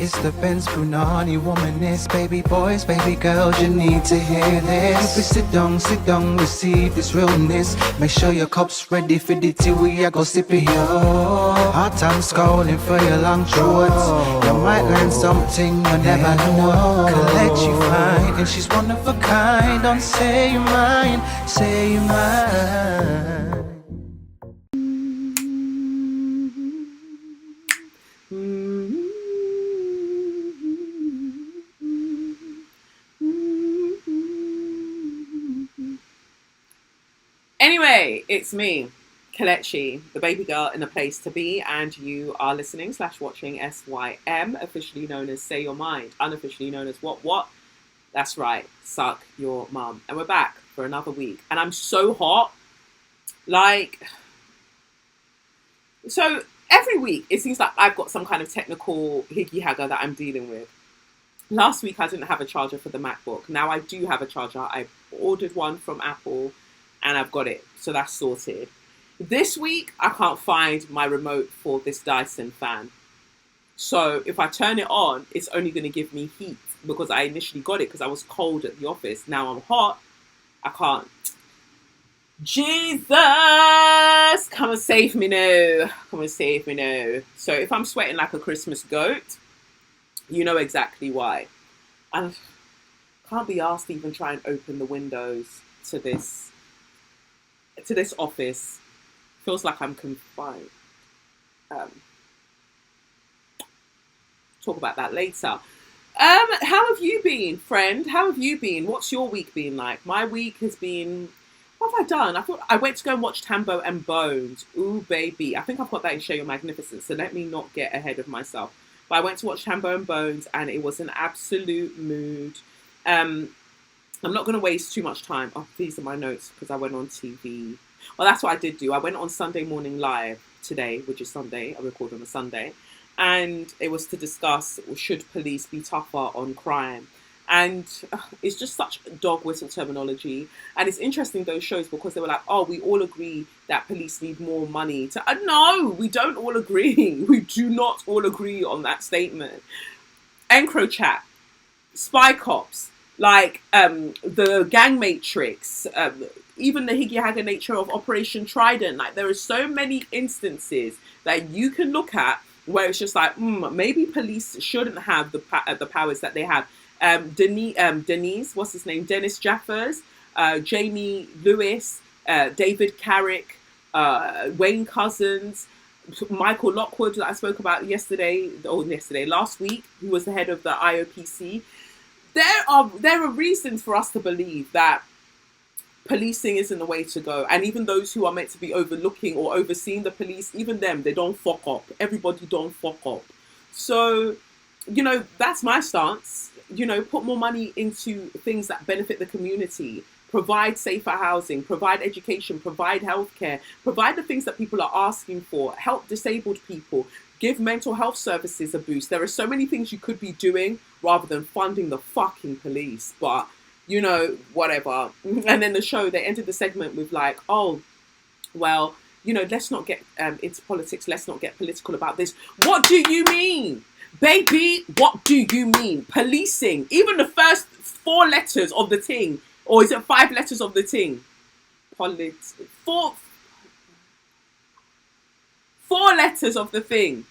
It's the Benz Brunani womanist. Baby boys, baby girls, you need to hear this. If you sit down, receive this realness. Make sure your cup's ready for the tea, we are go sip it, yo. Hard times calling for your long shorts. You might learn something you never know. Collect you fine, and she's one of a kind. Don't say you're mine, say you're mine. Anyway, it's me, Kelechi, the baby girl in a place to be, and you are listening / watching SYM, officially known as Say Your Mind, unofficially known as What? That's right, Suck Your Mum. And we're back for another week, and I'm so hot. So every week, it seems like I've got some kind of technical higgy-hagger that I'm dealing with. Last week, I didn't have a charger for the MacBook. Now I do have a charger. I ordered one from Apple, and I've got it, so that's sorted. This week, I can't find my remote for this Dyson fan. So if I turn it on, it's only going to give me heat because I initially got it because I was cold at the office. Now I'm hot. I can't. Jesus! Come and save me now. Come and save me now. So if I'm sweating like a Christmas goat, you know exactly why. I can't be asked to even try and open the windows to this office. Feels like I'm confined. Talk about that later. How have you been, friend? How have you been? What's your week been like? My week has been... What have I done? I went to go and watch Tambo and Bones. Ooh, baby. I think I've got that in Show Your Magnificence, so let me not get ahead of myself. But I went to watch Tambo and Bones, and it was an absolute mood. I'm not going to waste too much time. Oh, these are my notes because I went on TV. Well, that's what I did do. I went on Sunday Morning Live today, which is Sunday. I record on a Sunday. And it was to discuss, should police be tougher on crime? And it's just such dog whistle terminology. And it's interesting, those shows, because they were like, oh, we all agree that police need more money. No, we don't all agree. We do not all agree on that statement. EncroChat, Spy Cops, like the Gang Matrix, even the higgy-hagger nature of Operation Trident. Like, there are so many instances that you can look at where it's just like, maybe police shouldn't have the powers that they have. Denise, what's his name? Dennis Jaffers, Jamie Lewis, David Carrick, Wayne Cousins, Michael Lockwood that I spoke about last week, who was the head of the IOPC. There are reasons for us to believe that policing isn't the way to go. And even those who are meant to be overlooking or overseeing the police, even them, they don't fuck up. Everybody don't fuck up. So, that's my stance. Put more money into things that benefit the community. Provide safer housing, provide education, provide healthcare, provide the things that people are asking for. Help disabled people. Give mental health services a boost. There are so many things you could be doing rather than funding the fucking police. But, whatever. And then the show, they ended the segment with like, oh, well, let's not get into politics. Let's not get political about this. What do you mean? Baby, what do you mean? Policing. Even the first 4 letters of the thing. Or is it 5 letters of the thing? Four letters of the thing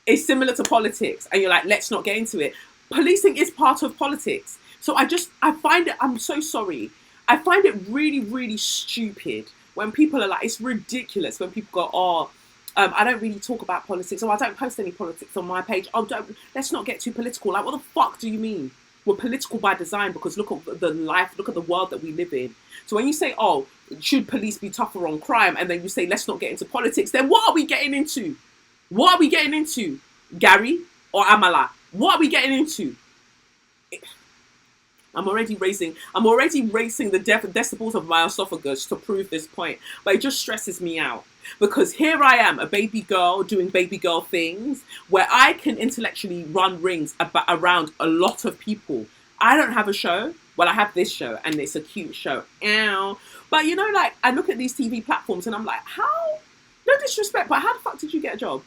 is similar to politics. And you're like, let's not get into it. Policing is part of politics. So I find it, I'm so sorry. I find it really, really stupid when people are like, it's ridiculous when people go, oh, I don't really talk about politics, or I don't post any politics on my page. Oh, let's not get too political. Like, what the fuck do you mean? We're political by design because look at the world that we live in. So when you say, oh, should police be tougher on crime? And then you say, let's not get into politics. Then what are we getting into? What are we getting into? Gary or Amala? What are we getting into? I'm already raising the decibels of my esophagus to prove this point. But it just stresses me out. Because here I am, a baby girl doing baby girl things where I can intellectually run rings around a lot of people. I don't have a show. Well, I have this show and it's a cute show. Ow. But I look at these TV platforms and I'm like, how? No disrespect, but how the fuck did you get a job?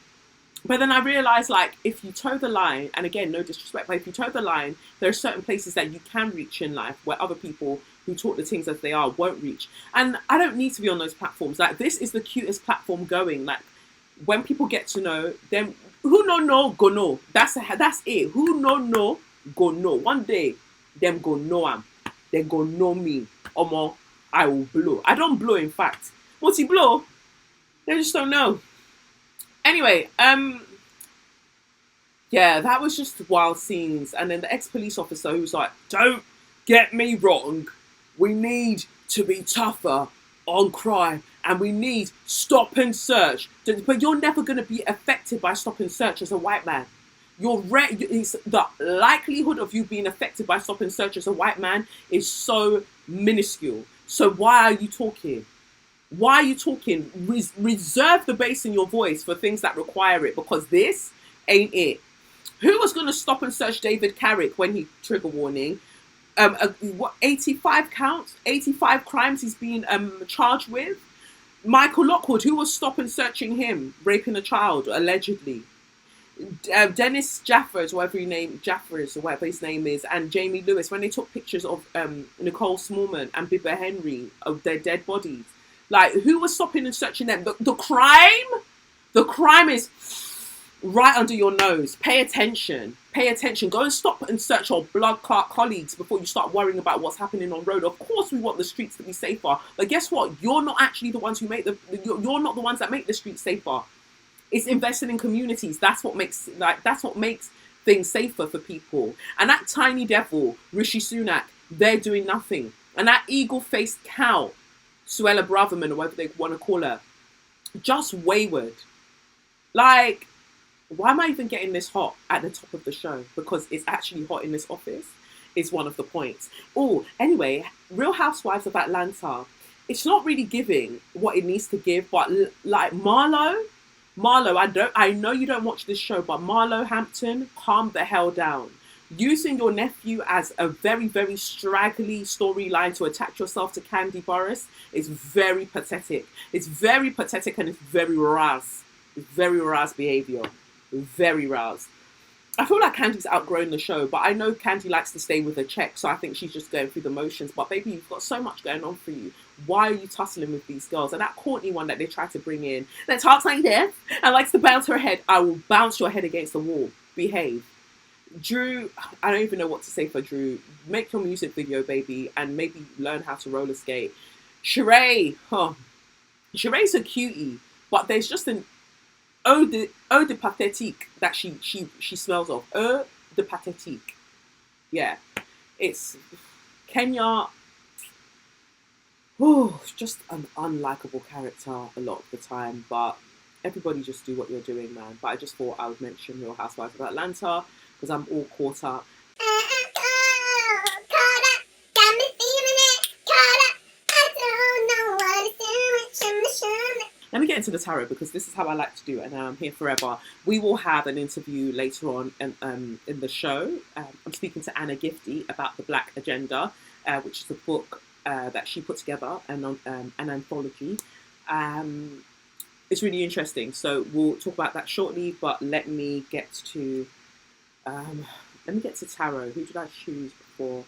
But then I realized, like, if you toe the line, and again, no disrespect, but if you toe the line, there are certain places that you can reach in life where other people who talk the things as they are won't reach. And I don't need to be on those platforms. Like, this is the cutest platform going. Like, when people get to know them, who no go know. That's it. Who no go know. One day, them go know am. They go know me. Omo, I will blow. I don't blow, in fact. What's he blow? They just don't know. Anyway, yeah, that was just wild scenes. And then the ex-police officer who was like, don't get me wrong, we need to be tougher on crime and we need stop and search. But you're never going to be affected by stop and search as a white man. The likelihood of you being affected by stop and search as a white man is so minuscule. So why are you talking? Why are you talking? Reserve the bass in your voice for things that require it, because this ain't it. Who was going to stop and search David Carrick when he trigger warning? 85 counts, 85 crimes he's been charged with. Michael Lockwood, who was stop and searching him, raping a child allegedly. Dennis Jaffers, whatever his name is, and Jamie Lewis, when they took pictures of Nicole Smallman and Bibba Henry of their dead bodies. Like, who was stopping and searching them? The crime is right under your nose. Pay attention. Go and stop and search your blood clot colleagues before you start worrying about what's happening on road. Of course, we want the streets to be safer, but guess what? You're not actually the ones who you're not the ones that make the streets safer. It's investing in communities. That's what makes things safer for people. And that tiny devil, Rishi Sunak, they're doing nothing. And that eagle-faced cow, Suella Braverman, or whatever they want to call her, just wayward. Like, why am I even getting this hot at the top of the show? Because it's actually hot in this office, is one of the points. Oh, anyway, Real Housewives of Atlanta, it's not really giving what it needs to give, but like Marlo, I know you don't watch this show, but Marlo Hampton, calm the hell down. Using your nephew as a very, very straggly storyline to attach yourself to Candy Burris is very pathetic. It's very pathetic and it's very Raz. It's very Raz behaviour. Very Raz. I feel like Candy's outgrown the show, but I know Candy likes to stay with a check, so I think she's just going through the motions. But baby, you've got so much going on for you. Why are you tussling with these girls? And that Courtney one that they try to bring in, that talks like this and likes to bounce her head, I will bounce your head against the wall. Behave. Drew, I don't even know what to say for Drew. Make your music video, baby, and maybe learn how to roller skate. Sheree, Sheree's a cutie, but there's just an eau de pathétique that she smells of. Eau de pathétique. Yeah. It's Kenya. Oh, just an unlikable character a lot of the time, but everybody just do what you're doing, man. But I just thought I would mention Real Housewives of Atlanta because I'm all caught up. Let me get into the tarot because this is how I like to do it, and I'm here forever. We will have an interview later on in the show. I'm speaking to Anna Gifty about The Black Agenda, which is a book that she put together, an anthology. It's really interesting, so we'll talk about that shortly. But let me get to tarot. Who did I choose for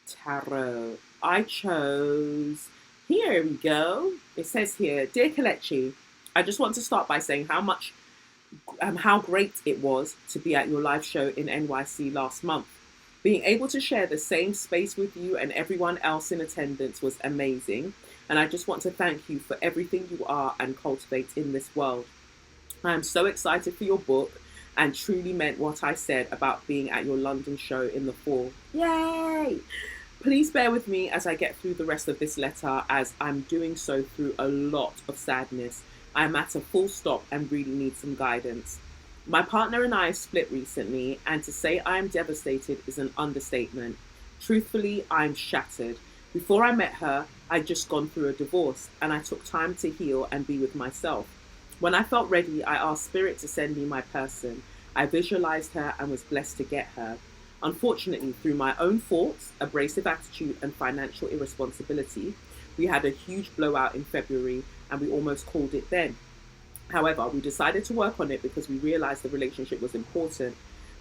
tarot? I chose. Here we go. It says here, Dear Kelechi, I just want to start by saying how great it was to be at your live show in NYC last month. Being able to share the same space with you and everyone else in attendance was amazing. And I just want to thank you for everything you are and cultivate in this world. I am so excited for your book and truly meant what I said about being at your London show in the fall. Yay! Please bear with me as I get through the rest of this letter, as I'm doing so through a lot of sadness. I'm at a full stop and really need some guidance. My partner and I split recently, and to say I am devastated is an understatement. Truthfully, I'm shattered. Before I met her, I'd just gone through a divorce, and I took time to heal and be with myself. When I felt ready, I asked Spirit to send me my person. I visualized her and was blessed to get her. Unfortunately, through my own faults, abrasive attitude and financial irresponsibility, we had a huge blowout in February and we almost called it then. However, we decided to work on it because we realized the relationship was important.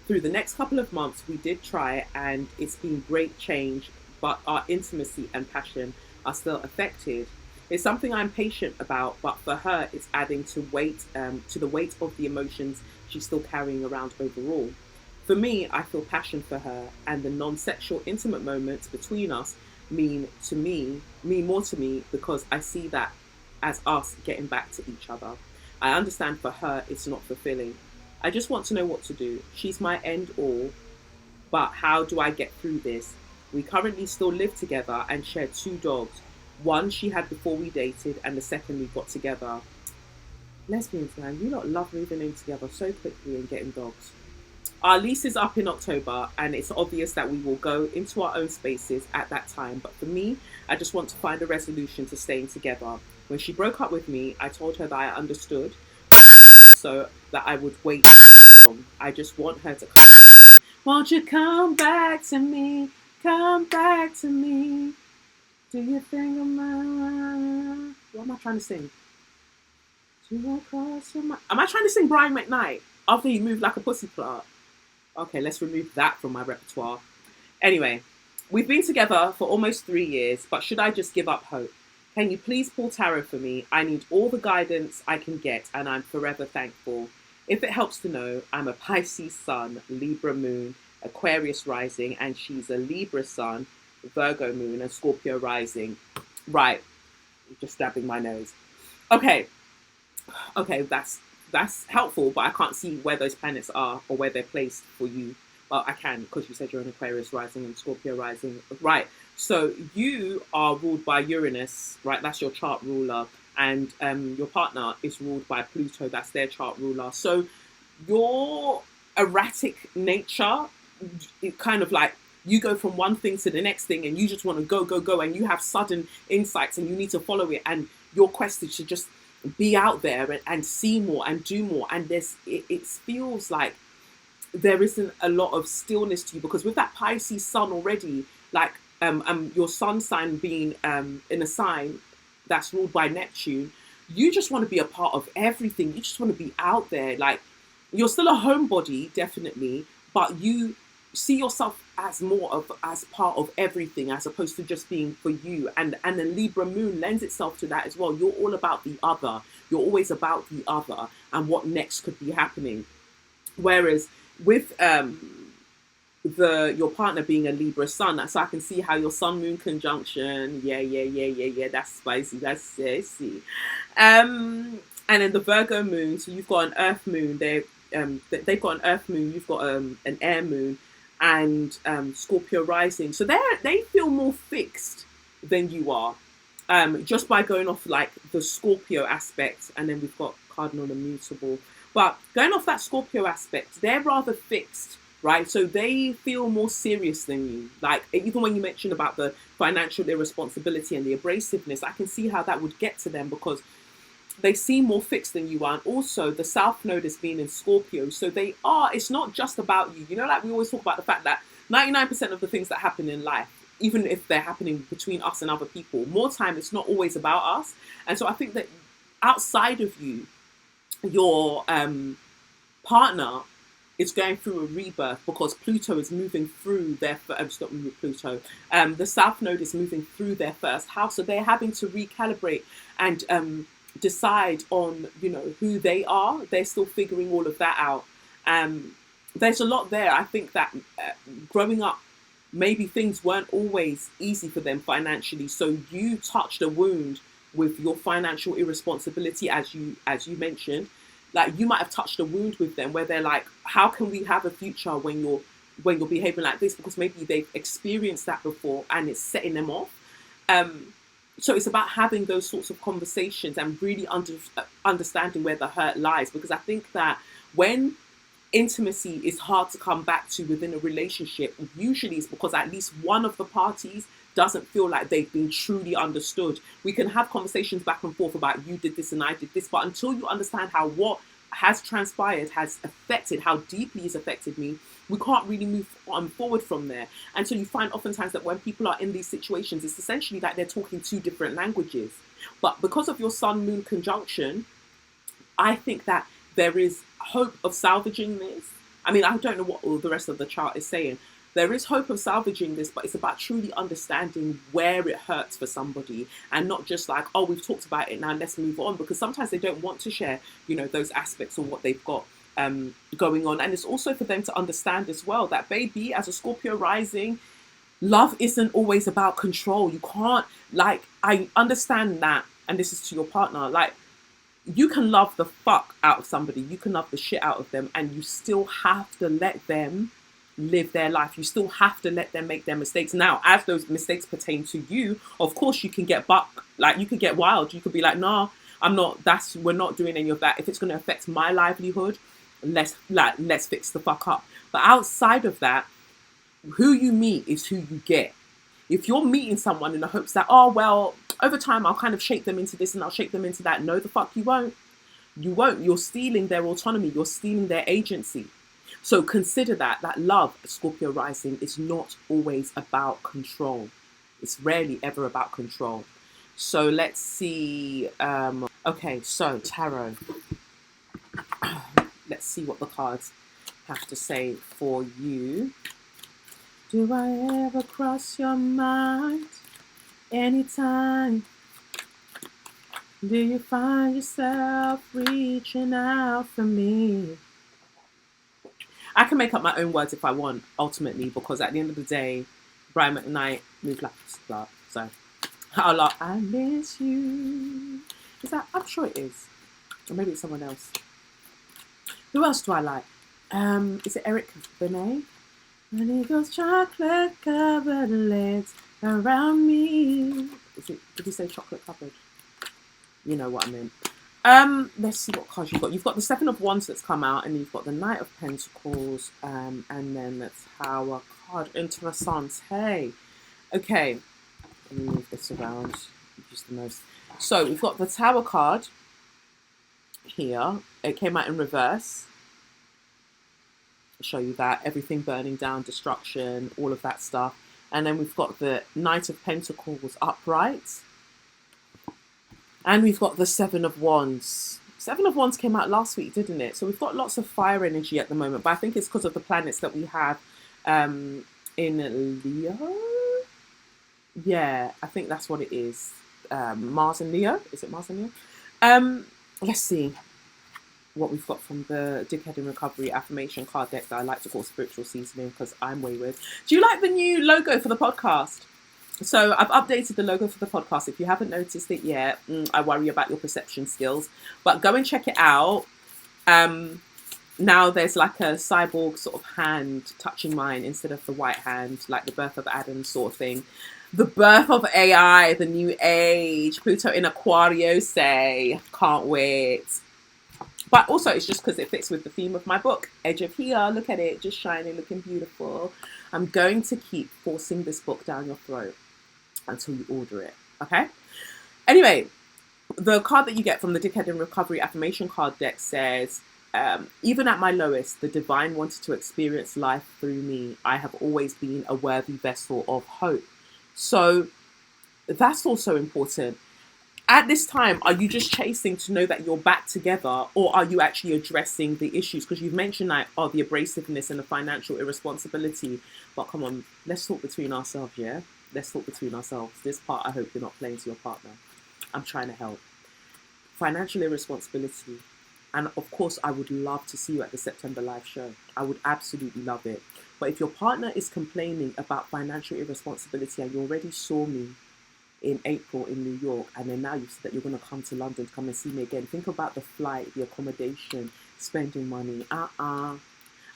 Through the next couple of months, we did try, and it's been great change, but our intimacy and passion are still affected. It's something I'm patient about, but for her, it's adding to the weight of the emotions she's still carrying around overall. For me, I feel passion for her, and the non-sexual intimate moments between us mean more to me because I see that as us getting back to each other. I understand for her it's not fulfilling. I just want to know what to do. She's my end all, but how do I get through this? We currently still live together and share two dogs. One she had before we dated, and the second we got together. Lesbians, man, you lot love moving in together so quickly and getting dogs. Our lease is up in October, and it's obvious that we will go into our own spaces at that time. But for me, I just want to find a resolution to staying together. When she broke up with me, I told her that I understood, so that I would wait. I just want her to come. Won't you come back to me? Come back to me. Do you think I'm mine? What am I trying to sing? Do you cross your mind? Am I trying to sing Brian McKnight after he moved like a pussy plant? Okay, let's remove that from my repertoire. Anyway, we've been together for almost 3 years, but should I just give up hope? Can you please pull tarot for me? I need all the guidance I can get, and I'm forever thankful. If it helps to know, I'm a Pisces sun, Libra moon, Aquarius rising, and she's a Libra sun, Virgo moon, and Scorpio rising. Right, just dabbing my nose. Okay, that's helpful, but I can't see where those planets are or where they're placed for you. Well, I can, because you said you're an Aquarius rising and Scorpio rising. Right. So you are ruled by Uranus, right? That's your chart ruler. And your partner is ruled by Pluto. That's their chart ruler. So your erratic nature, it kind of like you go from one thing to the next thing and you just want to go. And you have sudden insights and you need to follow it. And your quest is to just be out there and see more and do more. And it feels like there isn't a lot of stillness to you, because with that Pisces sun already, like your sun sign being in a sign that's ruled by Neptune, you just want to be a part of everything. You just want to be out there. Like, you're still a homebody, definitely, but you see yourself as part of everything, as opposed to just being for you. And the Libra moon lends itself to that as well. You're all about the other. You're always about the other and what next could be happening. Whereas with your partner being a Libra sun, so I can see how your sun moon conjunction, yeah, that's spicy, that's sexy. And then the Virgo moon, so you've got an earth moon, they've got an earth moon, you've got an air moon, and Scorpio rising. So they feel more fixed than you are, just by going off like the Scorpio aspect. And then we've got cardinal and mutable. But going off that Scorpio aspect, they're rather fixed, right? So they feel more serious than you. Like, even when you mentioned about the financial irresponsibility and the abrasiveness, I can see how that would get to them, because they seem more fixed than you are. And also the South Node has been in Scorpio. So it's not just about you. You know, like we always talk about the fact that 99% of the things that happen in life, even if they're happening between us and other people, more time it's not always about us. And so I think that outside of you, your partner is going through a rebirth, because Pluto is moving through their the South Node is moving through their first house, so they're having to recalibrate and decide on, you know, who they are. They're still figuring all of that out. There's a lot there. I think that growing up, maybe things weren't always easy for them financially, so you touched a wound with your financial irresponsibility, as you mentioned. Like, you might have touched a wound with them where they're like, how can we have a future when you're behaving like this? Because maybe they've experienced that before and it's setting them off. So it's about having those sorts of conversations and really understanding where the hurt lies. Because I think that when intimacy is hard to come back to within a relationship, usually it's because at least one of the parties doesn't feel like they've been truly understood. We can have conversations back and forth about you did this and I did this, but until you understand how what has transpired has affected, how deeply it's affected me, we can't really move on forward from there. And so you find oftentimes that when people are in these situations, it's essentially like they're talking two different languages. But because of your sun moon conjunction, I think that there is hope of salvaging this. I mean, I don't know what all the rest of the chart is saying. There is hope of salvaging this, but it's about truly understanding where it hurts for somebody and not just like, oh, we've talked about it, now let's move on. Because sometimes they don't want to share, those aspects of what they've got going on. And it's also for them to understand as well that, baby, as a Scorpio rising, love isn't always about control. You can't, I understand that. And this is to your partner. You can love the fuck out of somebody, you can love the shit out of them, and you still have to let them live their life. You still have to let them make their mistakes. Now, as those mistakes pertain to you, of course you can get you could get wild. You could be like, nah, we're not doing any of that. If it's going to affect my livelihood, let's fix the fuck up. But outside of that, who you meet is who you get. If you're meeting someone in the hopes that, oh, well, over time I'll kind of shape them into this and I'll shape them into that. No, the fuck you won't. You won't. You're stealing their autonomy. You're stealing their agency. So consider that love, Scorpio rising, is not always about control. It's rarely ever about control. So let's see. Okay, so tarot. Let's see what the cards have to say for you. Do I ever cross your mind anytime? Do you find yourself reaching out for me? I can make up my own words if I want, ultimately, because at the end of the day, Brian McKnight moved like a star. So, I miss you. Is that? I'm sure it is. Or maybe it's someone else. Who else do I like? Is it Eric Benet? And he goes chocolate covered lids around me. Did he say chocolate covered? You know what I mean. Let's see what cards you've got. You've got the Seven of Wands that's come out, and you've got the Knight of Pentacles, and then the Tower card. Interessant. Hey. Okay. Let me move this around. Use the most. So we've got the Tower card here. It came out in reverse. I'll show you that. Everything burning down, destruction, all of that stuff. And then we've got the Knight of Pentacles upright. And we've got the Seven of Wands. Seven of Wands came out last week, didn't it? So we've got lots of fire energy at the moment. But I think it's because of the planets that we have in Leo. Yeah, I think that's what it is. Mars and Leo. Is it Mars and Leo? Let's see what we've got from the Dickhead in Recovery affirmation card deck that I like to call spiritual seasoning because I'm wayward. Do you like the new logo for the podcast? So I've updated the logo for the podcast. If you haven't noticed it yet, I worry about your perception skills. But go and check it out. Now there's like a cyborg sort of hand touching mine instead of the white hand, like the birth of Adam sort of thing. The birth of AI, the new age, Pluto in Aquarius, say, can't wait. But also it's just because it fits with the theme of my book, Edge of Here. Look at it, just shining, looking beautiful. I'm going to keep forcing this book down your throat until you order it, okay? Anyway, the card that you get from the Dickhead in Recovery affirmation card deck says, even at my lowest, the divine wanted to experience life through me. I have always been a worthy vessel of hope. So that's also important. At this time, are you just chasing to know that you're back together, or are you actually addressing the issues? Because you've mentioned like, the abrasiveness and the financial irresponsibility. But come on, let's talk between ourselves, yeah? Let's talk between ourselves. This part, I hope you're not playing to your partner. I'm trying to help. Financial irresponsibility. And of course, I would love to see you at the September live show. I would absolutely love it. But if your partner is complaining about financial irresponsibility and you already saw me in April in New York, and then now you've said that you're going to come to London to come and see me again, think about the flight, the accommodation, spending money. I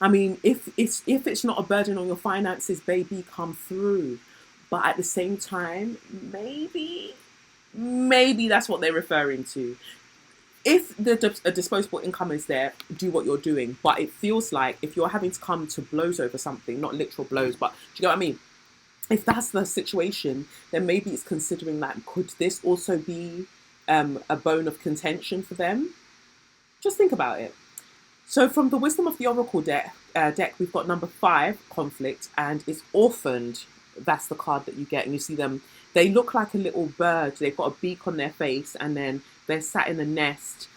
mean, if it's not a burden on your finances, baby, come through. But at the same time, maybe that's what they're referring to. If the disposable income is there, do what you're doing. But it feels like if you're having to come to blows over something, not literal blows, but do you know what I mean? If that's the situation, then maybe it's considering that, could this also be a bone of contention for them? Just think about it. So from the Wisdom of the Oracle deck, we've got number 5, conflict, and it's orphaned. That's the card that you get, and you see them. They look like a little bird. They've got a beak on their face, and then they're sat in a nest,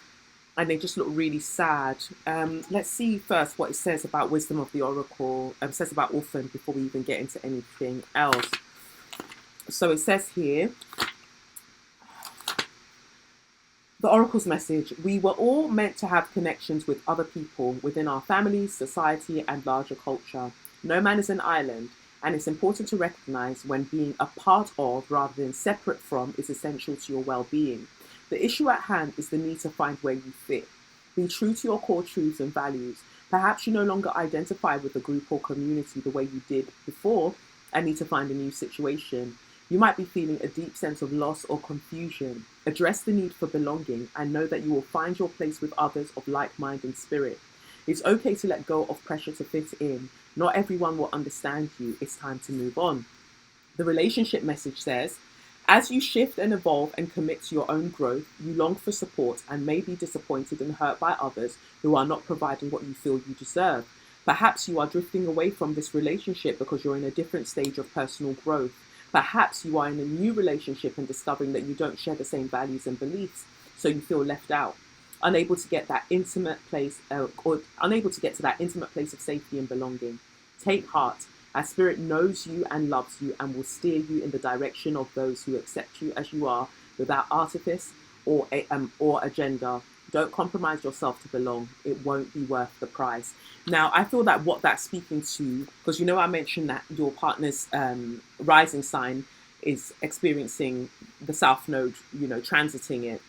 and they just look really sad. Let's see first what it says about wisdom of the oracle. Says about orphan before we even get into anything else. So it says here, the oracle's message: we were all meant to have connections with other people within our families, society, and larger culture. No man is an island, and it's important to recognize when being a part of rather than separate from is essential to your well-being. The issue at hand is the need to find where you fit. Be true to your core truths and values. Perhaps you no longer identify with the group or community the way you did before and need to find a new situation. You might be feeling a deep sense of loss or confusion. Address the need for belonging and know that you will find your place with others of like mind and spirit. It's okay to let go of pressure to fit in. Not everyone will understand you. It's time to move on. The relationship message says, as you shift and evolve and commit to your own growth, you long for support and may be disappointed and hurt by others who are not providing what you feel you deserve. Perhaps you are drifting away from this relationship because you're in a different stage of personal growth. Perhaps you are in a new relationship and discovering that you don't share the same values and beliefs, so you feel left out, unable to get that intimate place, or unable to get to that intimate place of safety and belonging. Take heart, as Spirit knows you and loves you and will steer you in the direction of those who accept you as you are, without artifice or agenda. Don't compromise yourself to belong. It won't be worth the price. Now, I feel that what that's speaking to, because I mentioned that your partner's rising sign is experiencing the South Node, transiting it.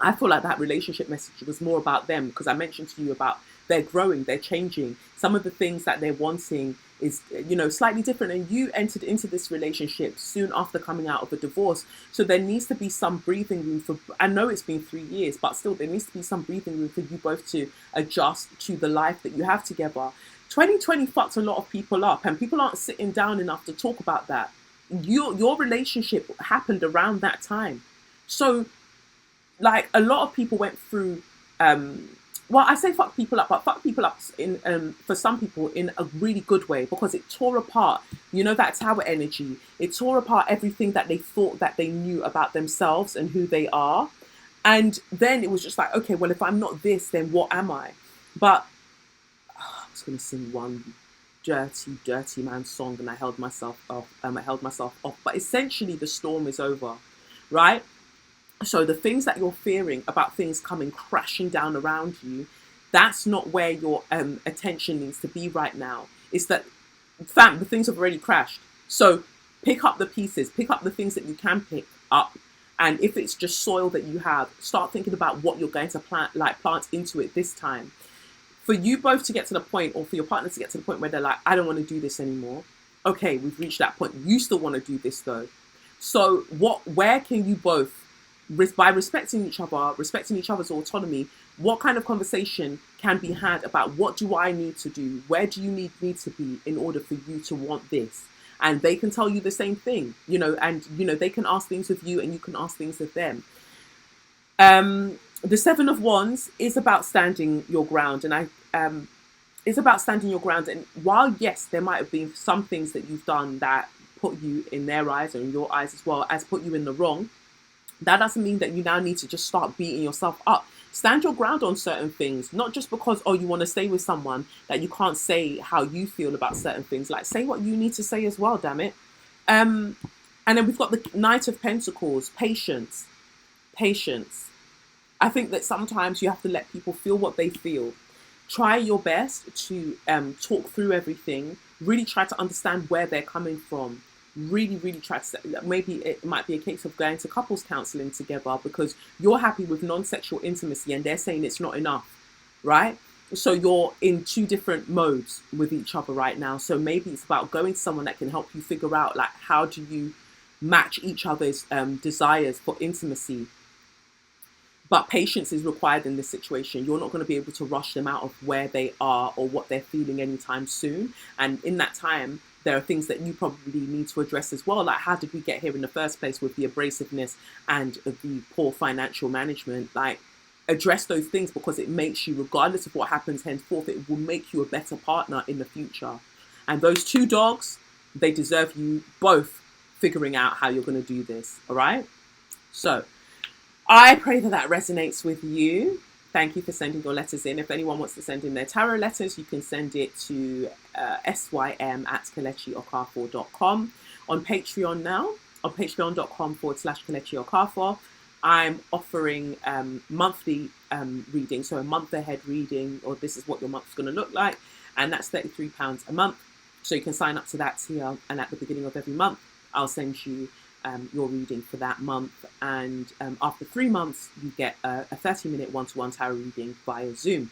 I feel like that relationship message was more about them, because I mentioned to you about they're growing, they're changing. Some of the things that they're wanting is, slightly different. And you entered into this relationship soon after coming out of a divorce. So there needs to be some breathing room for, I know it's been 3 years, but still there needs to be some breathing room for you both to adjust to the life that you have together. 2020 fucked a lot of people up, and people aren't sitting down enough to talk about that. Your relationship happened around that time. So like a lot of people went through, well, I say fuck people up, but fuck people up in for some people in a really good way, because it tore apart, that tower energy. It tore apart everything that they thought that they knew about themselves and who they are. And then it was just like, okay, well, if I'm not this, then what am I? But I was going to sing one dirty man song, and I held myself off. But essentially, the storm is over, right? So the things that you're fearing about things coming crashing down around you, that's not where your attention needs to be right now. It's that, fam, the things have already crashed. So pick up the pieces, pick up the things that you can pick up. And if it's just soil that you have, start thinking about what you're going to plant into it this time. For you both to get to the point, or for your partner to get to the point where they're like, I don't want to do this anymore. Okay, we've reached that point. You still want to do this though. So where can you both, by respecting each other, respecting each other's autonomy, what kind of conversation can be had about what do I need to do? Where do you need to be in order for you to want this? And they can tell you the same thing, and, they can ask things of you and you can ask things of them. The Seven of Wands is about standing your ground, and it's about standing your ground. And while, yes, there might have been some things that you've done that put you in their eyes, or in your eyes as well, as put you in the wrong, that doesn't mean that you now need to just start beating yourself up. Stand your ground on certain things, not just because, you want to stay with someone that you can't say how you feel about certain things. Like, say what you need to say as well, damn it. And then we've got the Knight of Pentacles, patience. I think that sometimes you have to let people feel what they feel. Try your best to talk through everything. Really try to understand where they're coming from. Really try to, maybe it might be a case of going to couples counseling together because you're happy with non-sexual intimacy and they're saying it's not enough, right? So you're in two different modes with each other right now. So maybe it's about going to someone that can help you figure out, like, how do you match each other's desires for intimacy. But patience is required in this situation. You're not going to be able to rush them out of where they are or what they're feeling anytime soon. And in that time, there are things that you probably need to address as well. Like, how did we get here in the first place with the abrasiveness and the poor financial management? Like, address those things, because it makes you, regardless of what happens henceforth, it will make you a better partner in the future. And those two dogs, they deserve you both figuring out how you're going to do this. All right. So I pray that resonates with you. Thank you for sending your letters in. If anyone wants to send in their tarot letters, you can send it to SYM@KelechiOkafor.com. On Patreon now, on patreon.com/KelechiOkafor, I'm offering monthly reading, so a month ahead reading, or this is what your month's going to look like, and that's £33 a month. So you can sign up to that tier, and at the beginning of every month, I'll send you your reading for that month. And after 3 months, you get a 30-minute one-to-one tarot reading via Zoom.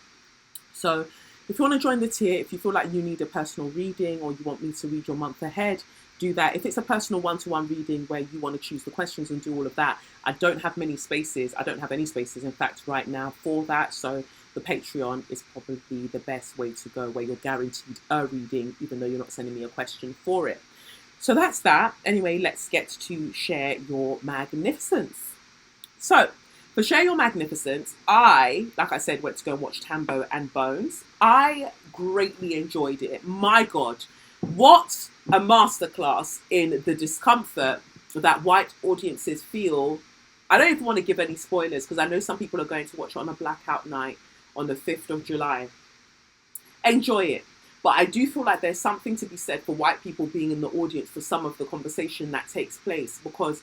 So if you want to join the tier, if you feel like you need a personal reading or you want me to read your month ahead, do that. If it's a personal one-to-one reading where you want to choose the questions and do all of that, I don't have many spaces. I don't have any spaces, in fact, right now for that. So the Patreon is probably the best way to go, where you're guaranteed a reading, even though you're not sending me a question for it. So that's that. Anyway, let's get to Share Your Magnificence. So for Share Your Magnificence, like I said, went to go and watch Tambo and Bones. I greatly enjoyed it. My God, what a masterclass in the discomfort that white audiences feel. I don't even want to give any spoilers because I know some people are going to watch it on a blackout night on the 5th of July. Enjoy it. But I do feel like there's something to be said for white people being in the audience for some of the conversation that takes place. Because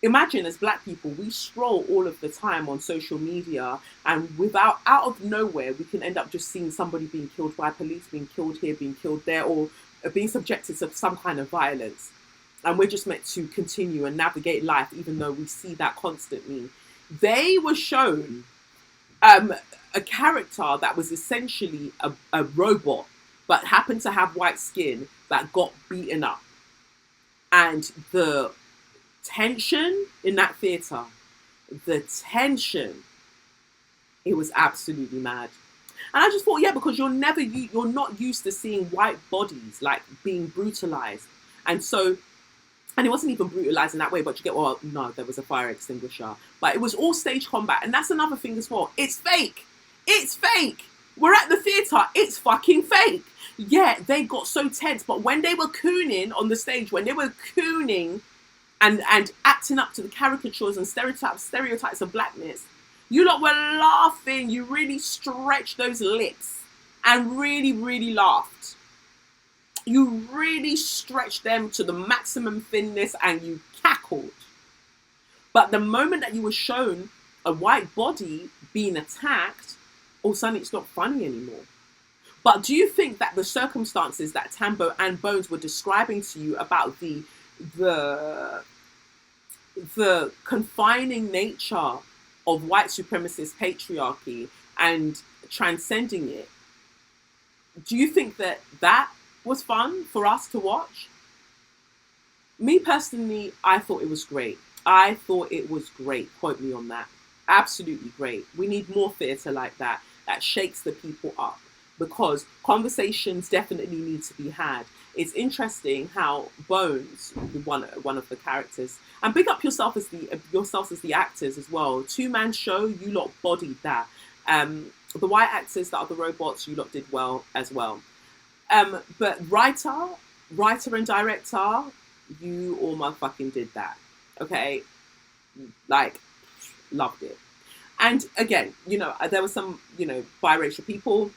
imagine, as black people, we scroll all of the time on social media, and out of nowhere, we can end up just seeing somebody being killed by police, being killed here, being killed there, or being subjected to some kind of violence. And we're just meant to continue and navigate life, even though we see that constantly. They were shown a character that was essentially a robot, but happened to have white skin, that got beaten up. And the tension in that theatre, it was absolutely mad. And I just thought, yeah, because you're not used to seeing white bodies like being brutalized. And it wasn't even brutalized in that way, but you get, well, no, there was a fire extinguisher. But it was all stage combat. And that's another thing as well. It's fake. It's fake. We're at the theatre. It's fucking fake. Yeah, they got so tense. But when they were cooning on the stage, when they were cooning and acting up to the caricatures and stereotypes of blackness, you lot were laughing. You really stretched those lips and really, really laughed. You really stretched them to the maximum thinness and you cackled. But the moment that you were shown a white body being attacked, all of a sudden it's not funny anymore. But do you think that the circumstances that Tambo and Bones were describing to you about the confining nature of white supremacist patriarchy and transcending it, do you think that was fun for us to watch? Me personally, I thought it was great. I thought it was great. Quote me on that. Absolutely great. We need more theatre like that shakes the people up, because conversations definitely need to be had. It's interesting how Bones, one of the characters, and big up yourselves as the actors as well. 2-man show, you lot bodied that. The white actors that are the robots, you lot did well as well. But writer and director, you all motherfucking did that. Okay? Like, loved it. And again, there were some, biracial people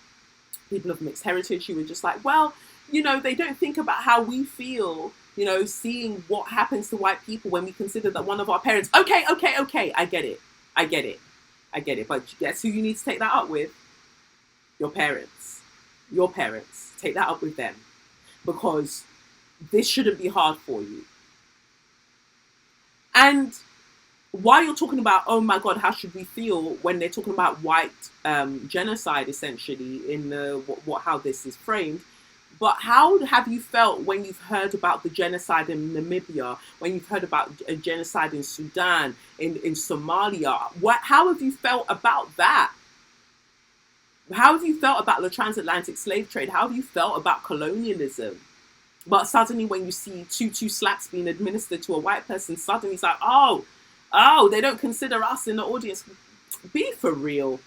of mixed heritage who were just like, well, they don't think about how we feel, seeing what happens to white people when we consider that one of our parents. Okay. I get it. But guess who you need to take that up with? Your parents. Take that up with them, because this shouldn't be hard for you. And while you're talking about, oh my God, how should we feel when they're talking about white genocide, essentially, in how this is framed, but how have you felt when you've heard about the genocide in Namibia, when you've heard about a genocide in Sudan, in Somalia? How have you felt about that? How have you felt about the transatlantic slave trade? How have you felt about colonialism? But suddenly when you see two slaps being administered to a white person, suddenly it's like, oh, they don't consider us in the audience. Be for real.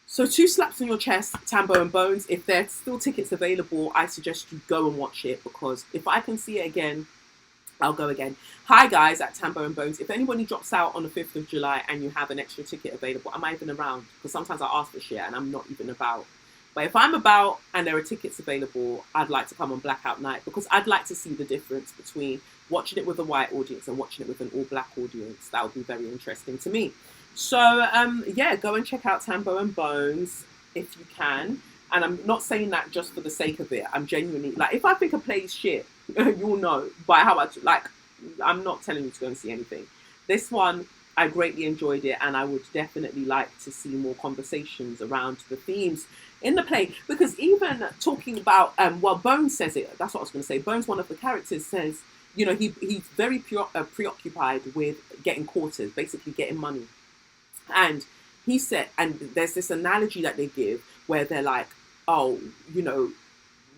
So 2 slaps on your chest, Tambo and Bones. If there's still tickets available, I suggest you go and watch it, because if I can see it again, I'll go again. Hi guys at Tambo and Bones. If anybody drops out on the 5th of July and you have an extra ticket available, am I even around? Because sometimes I ask for shit and I'm not even about. But if I'm about and there are tickets available, I'd like to come on Blackout Night, because I'd like to see the difference between watching it with a white audience and watching it with an all black audience. That would be very interesting to me. So yeah, go and check out Tambo and Bones if you can. And I'm not saying that just for the sake of it. I'm genuinely, like, if I think a play is shit, you'll know by how much, like, I'm not telling you to go and see anything. This one, I greatly enjoyed it, and I would definitely like to see more conversations around the themes in the play. Because even talking about, well, Bones says it, that's what I was going to say. Bones, one of the characters, says, you know, he's very preoccupied with getting quarters, basically getting money. And he said, and there's this analogy that they give where they're like, oh, you know,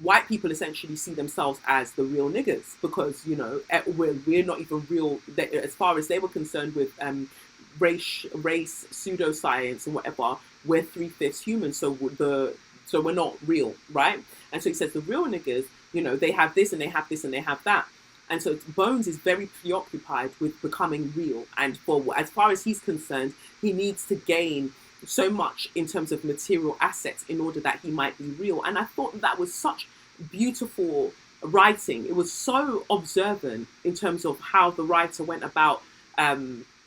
white people essentially see themselves as the real niggas because, you know, we're not even real, as far as they were concerned with race, pseudoscience and whatever, we're 3/5 human, so we're not real, right? And so he says the real niggas, you know, they have this and they have this and they have that. And so Bones is very preoccupied with becoming real. And for as far as he's concerned, he needs to gain so much in terms of material assets in order that he might be real. And I thought that was such beautiful writing. It was so observant in terms of how the writer went about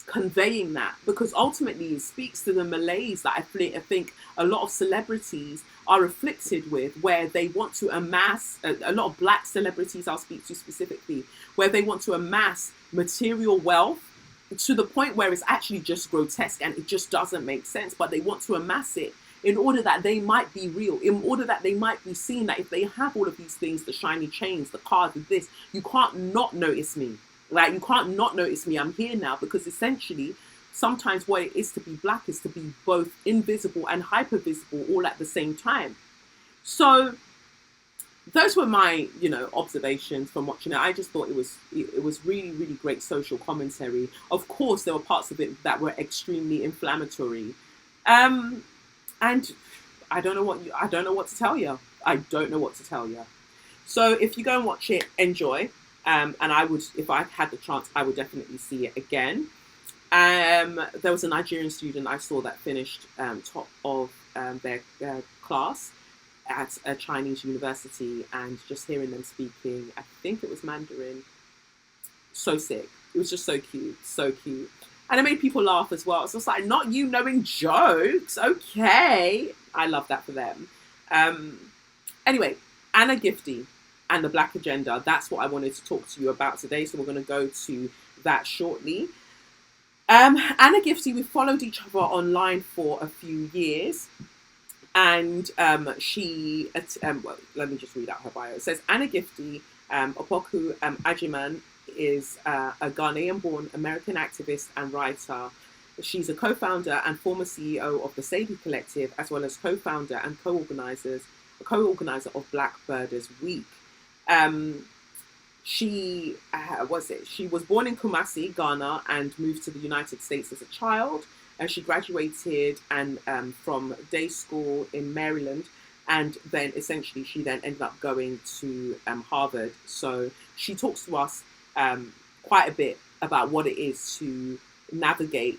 conveying that, because ultimately it speaks to the malaise that I think a lot of celebrities are afflicted with, where they want to amass, a lot of black celebrities I'll speak to specifically, where they want to amass material wealth to the point where it's actually just grotesque and it just doesn't make sense, but they want to amass it in order that they might be real, in order that they might be seen, that if they have all of these things, the shiny chains, the cars, this, you can't not notice me. Like, you can't not notice me, I'm here now, because essentially sometimes what it is to be black is to be both invisible and hyper visible all at the same time. So those were my, you know, observations from watching it. I just thought it was really, really great social commentary. Of course, there were parts of it that were extremely inflammatory, and I don't know what to tell you. I don't know what to tell you. So if you go and watch it, enjoy. And I would, if I had the chance, I would definitely see it again. There was a Nigerian student I saw that finished top of their class at a Chinese university, and just hearing them speaking, I think it was Mandarin, so sick. It was just so cute, so cute. And it made people laugh as well. So it's like, not you knowing jokes, okay. I love that for them. Anyway, Anna Gifty and the Black Agenda, that's what I wanted to talk to you about today. So we're going to go to that shortly. Anna Gifty, we followed each other online for a few years. And she, well, let me just read out her bio. It says, Anna Gifty, Opoku Agyeman, is a Ghanaian-born American activist and writer. She's a co-founder and former CEO of the Sadie Collective, as well as co-founder and co-organizer of Black Birders Week. She was born in Kumasi, Ghana, and moved to the United States as a child. And she graduated from day school in Maryland, and then essentially she then ended up going to Harvard. So she talks to us quite a bit about what it is to navigate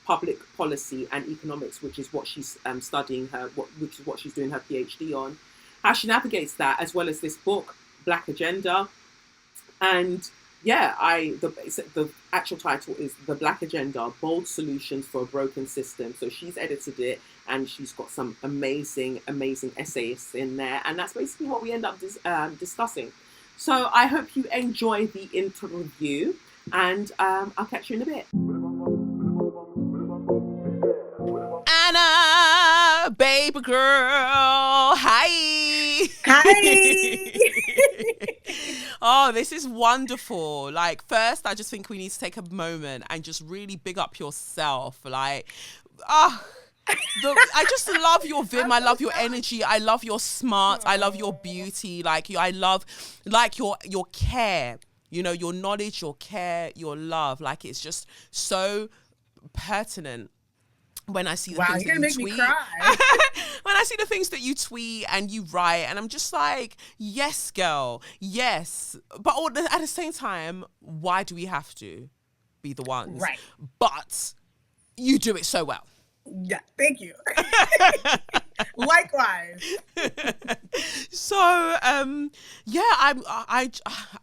public policy and economics, which is what she's studying which is what she's doing her PhD on. How she navigates that, as well as this book, Black Agenda. And yeah, the actual title is The Black Agenda, Bold Solutions for a Broken System. So she's edited it, and she's got some amazing, amazing essayists in there. And that's basically what we end up discussing. So I hope you enjoy the interview, and I'll catch you in a bit. Anna, baby girl, hi. Hi. Oh, this is wonderful. Like, first, I just think we need to take a moment and just really big up yourself. Like, I just love your vim. I love your energy. I love your smart. I love your beauty. I love your care. You know, your knowledge, your care, your love. Like, it's just so pertinent. when I see the Wow, things you're that gonna you make me tweet. cry. When I see the things that you tweet and you write, and I'm just like, yes, girl, yes. But at the same time, why do we have to be the ones? Right. But you do it so well. Yeah, thank you. Likewise. So yeah,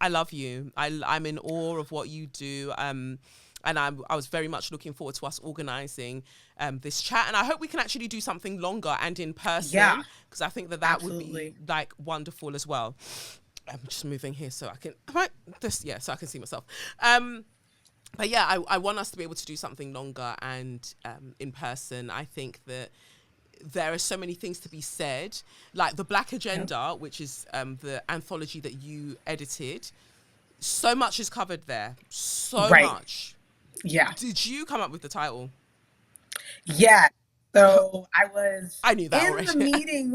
I love you. I'm in awe of what you do. And I was very much looking forward to us organizing this chat, and I hope we can actually do something longer and in Yeah, person, because I think that would be absolutely. like wonderful as well. I'm just moving here so I can right, this yeah, so I can see myself. But yeah, I want us to be able to do something longer and in person. I think that there are so many things to be said, like the Black Yep. Agenda, which is the anthology that you edited. So much is covered there. So Right. much. Yeah. Did you come up with the title? Yeah. So I was I knew that in the already. meeting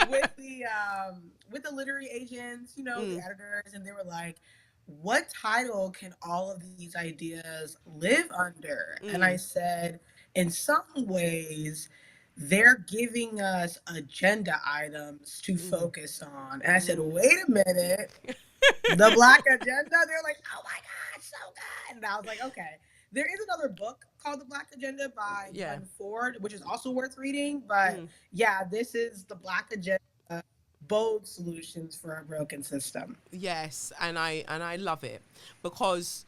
with the literary agents, the Mm, editors, and they were like, "What title can all of these ideas live under?" And I mm, said, "In some ways, they're giving us agenda items to mm, focus on." And I said, mm. "Wait a minute, the Black Agenda?" They're like, "Oh my God, so good!" And I was like, "Okay." There is another book called The Black Agenda by Yeah. Glenn Ford, which is also worth reading. But Mm. yeah, this is The Black Agenda: Bold Solutions for a Broken System. Yes, and I love it, because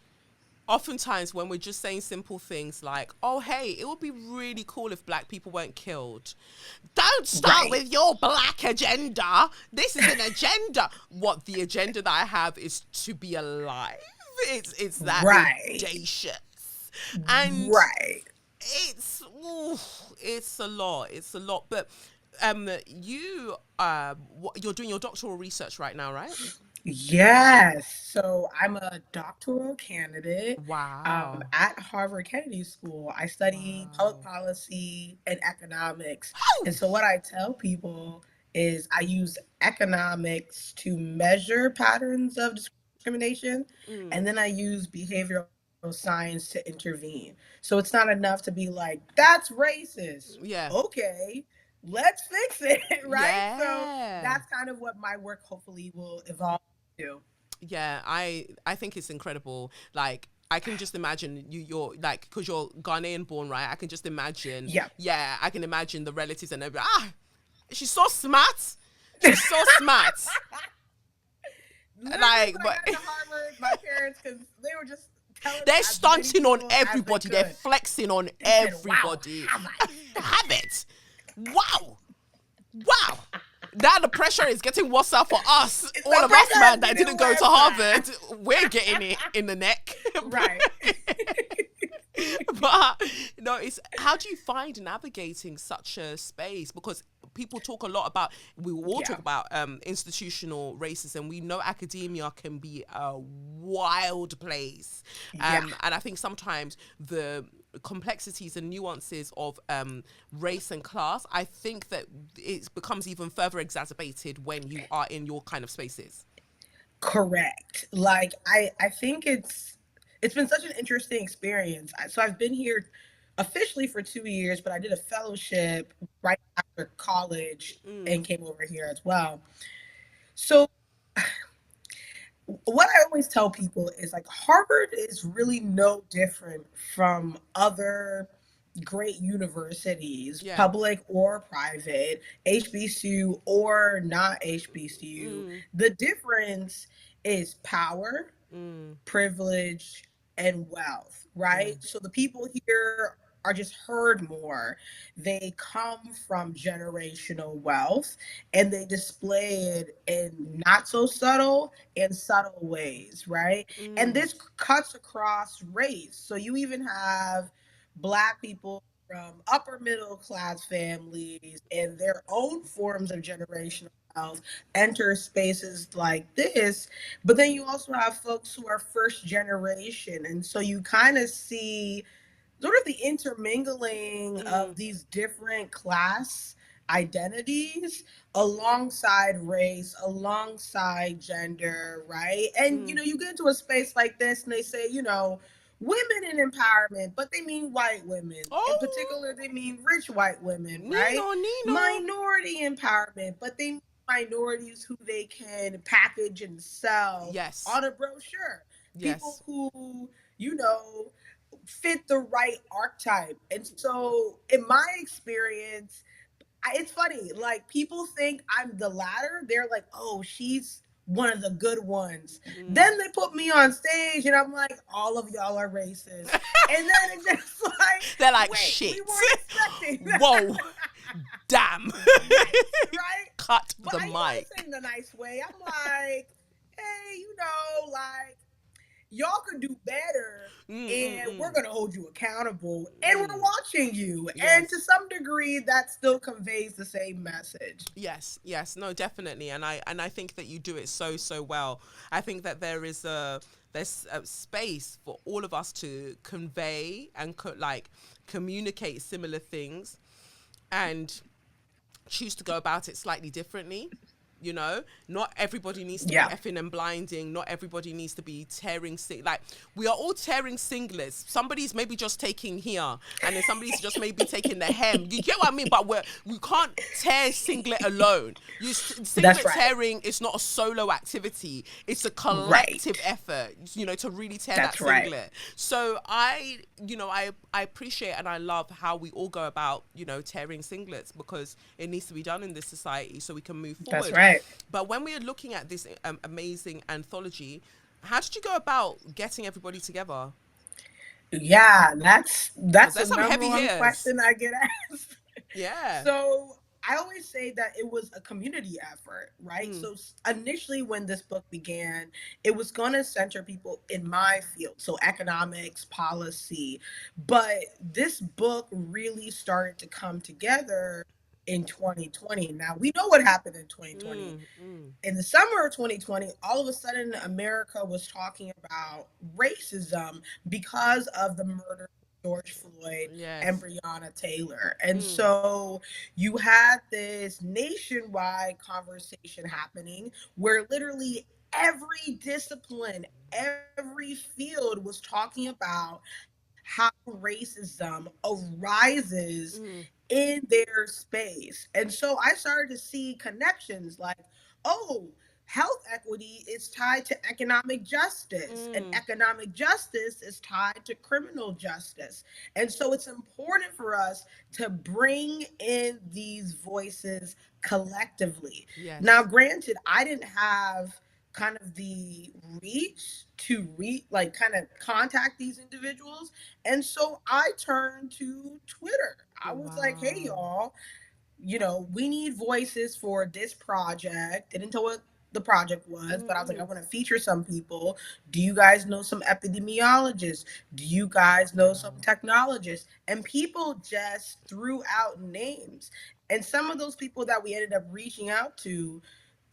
oftentimes when we're just saying simple things like, oh hey, it would be really cool if black people weren't killed, don't start Right. with your black agenda. This is an agenda. What the agenda that I have is to be alive. It's that Right. audacious, and Right. it's ooh, it's a lot. But you you're doing your doctoral research right now, right? Yes. So I'm a doctoral candidate Wow. at Harvard Kennedy School. I study public Wow. policy and economics. Oh. And so what I tell people is I use economics to measure patterns of discrimination, Mm, and then I use behavioral science to intervene. So it's not enough to be like, that's racist. yeah. Okay, let's fix it, right? So Yeah. that's kind of what my work hopefully will evolve to. Yeah, I think it's incredible. Like, I can just imagine you're like, because you're Ghanaian born, right? I can just imagine. Yeah. Yeah, I can imagine the relatives and everybody. Ah, she's so smart. She's so smart. Literally, Like, when I but got into Harvard, my parents, because they were just telling they're as many stunting on people as they everybody. They're could. flexing on They said, "Wow, everybody. have I?" Have it. Wow. Wow. Now the pressure is getting worse out for us. All The of us, pressure man, is that getting didn't go to worse. Harvard, we're getting it in the neck. Right. But no, it's how do you find navigating such a space? Because people talk a lot about, we will all talk Yeah. about institutional racism. We know academia can be a wild place, Yeah. and I think sometimes the complexities and nuances of race and class, I think that it becomes even further exacerbated when you are in your kind of spaces. Correct. Like I think it's been such an interesting experience. So I've been here officially for 2 years, but I did a fellowship right after college Mm, and came over here as well. So what I always tell people is like Harvard is really no different from other great universities, yeah. public or private, HBCU or not HBCU. Mm, The difference is power, mm, privilege, and wealth, right? mm, So the people here are just heard more. They come from generational wealth and they display it in not so subtle and subtle ways, right? And mm, this cuts across race. So you even have Black people from upper middle class families and their own forms of generational wealth enter spaces like this, but then you also have folks who are first generation. And so you kind of see sort of the intermingling of mm, these different class identities alongside race, alongside gender, right? And mm, you get into a space like this and they say, women in empowerment, but they mean white women. In Oh, particular, they mean rich white women, right? Nino, Nino. Minority empowerment, but they mean minorities who they can package and sell Yes, on a brochure. People yes. who, you know, fit the right archetype. And so, in my experience, it's funny. Like people think I'm the latter. They're like, "Oh, she's one of the good ones." Mm. Then they put me on stage, and I'm like, "All of y'all are racist." And then it's just like, They're like, "Wait, we shit. weren't expecting that." Whoa, damn. Yes, right. Cut But the I, I mic. say in a nice way. I'm like, "Hey, like." Y'all could do better, Mm, mm, and we're mm, going to hold you accountable, and we're mm. watching you. And to Yes. some degree that still conveys the same message. Yes, yes, no, definitely, and I think that you do it so so well. I think that there's a space for all of us to convey and like communicate similar things, and choose to go about it slightly differently. You know, not everybody needs to be Yeah. effing and blinding. Not everybody needs to be tearing like we are all tearing singlets. Somebody's maybe just taking here, and then somebody's just maybe taking the hem. You get what I mean? But we can't tear singlet alone. That's Singlet right. tearing is not a solo activity. It's a collective Right. effort. You know, to really tear that That's right. singlet. So I appreciate and I love how we all go about tearing singlets, because it needs to be done in this society so we can move That's forward. right. But when we're looking at this amazing anthology, how did you go about getting everybody together? Yeah, Because that's the there's some number heavy one hitters. question I get asked. Yeah. So I always say that it was a community effort, right? Mm, So initially, when this book began, it was going to center people in my field, so economics, policy. But this book really started to come together in 2020. Now, we know what happened in 2020. mm, mm. In the summer of 2020, all of a sudden America was talking about racism because of the murder of George Floyd and Yes. Breonna Taylor. And Mm, so you had this nationwide conversation happening where literally every discipline, every field was talking about how racism arises mm, in their space. And so I started to see connections like, oh, health equity is tied to economic justice, and mm. economic justice is tied to criminal justice. And so it's important for us to bring in these voices collectively. Now, Yes. granted, I didn't have kind of the reach to like kind of contact these individuals, and so I turned to Twitter. I was like, hey, Wow. y'all, we need voices for this project. Didn't know what the project was, Mm, but I was like, I mm. want to feature some people. Do you guys know some epidemiologists? Do you guys know some Wow. technologists? And people just threw out names. And some of those people that we ended up reaching out to,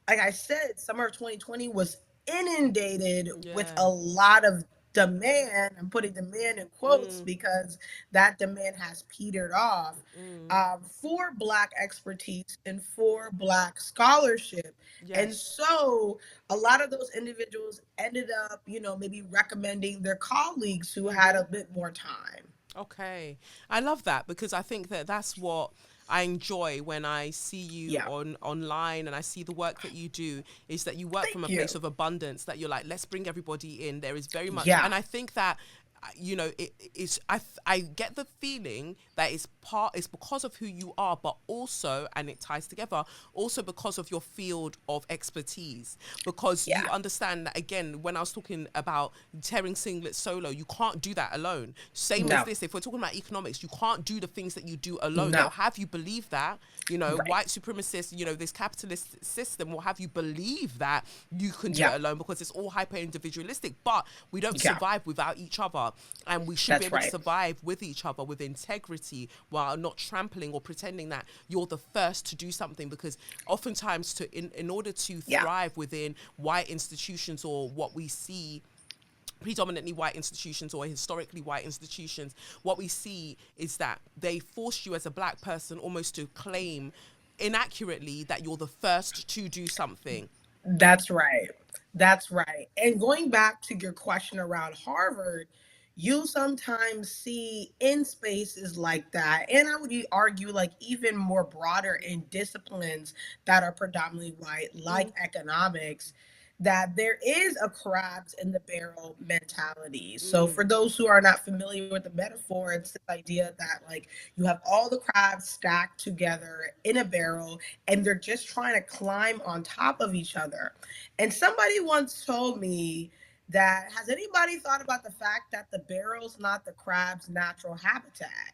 like I said, summer of 2020 was inundated with Yeah. a lot of demand. I'm putting demand in quotes Mm, because that demand has petered off, mm. for Black expertise and for Black scholarship. And Yes. so a lot of those individuals ended up, maybe recommending their colleagues who had Mm-hmm. a bit more time. Okay. I love that, because I think that that's what I enjoy when I see you Yeah. online and I see the work that you do, is that you work from Thank a you. place of abundance, that you're like, let's bring everybody in. There is very much, Yeah. and I think that I get the feeling that it's because of who you are, but also, and it ties together, also because of your field of expertise, because you Yeah. understand that, again, when I was talking about tearing singlet solo, you can't do that alone. Same as No. this, if we're talking about economics, you can't do the things that you do alone. They'll No. have you believe that, Right. white supremacists, this capitalist system will have you believe that you can do Yeah. it alone, because it's all hyper individualistic. But we don't Yeah. survive without each other, and we should be That's able to right. survive with each other with integrity, while not trampling or pretending that you're the first to do something. Because oftentimes, in order to Yeah. thrive within white institutions, or what we see predominantly white institutions, or historically white institutions, what we see is that they force you as a Black person almost to claim inaccurately that you're the first to do something. That's right. That's right. And going back to your question around Harvard, you'll sometimes see in spaces like that, and I would argue like even more broader in disciplines that are predominantly white, like Mm, economics, that there is a crabs in the barrel mentality. So mm, for those who are not familiar with the metaphor, it's this idea that like you have all the crabs stacked together in a barrel and they're just trying to climb on top of each other. And somebody once told me that, has anybody thought about the fact that the barrel's not the crab's natural habitat?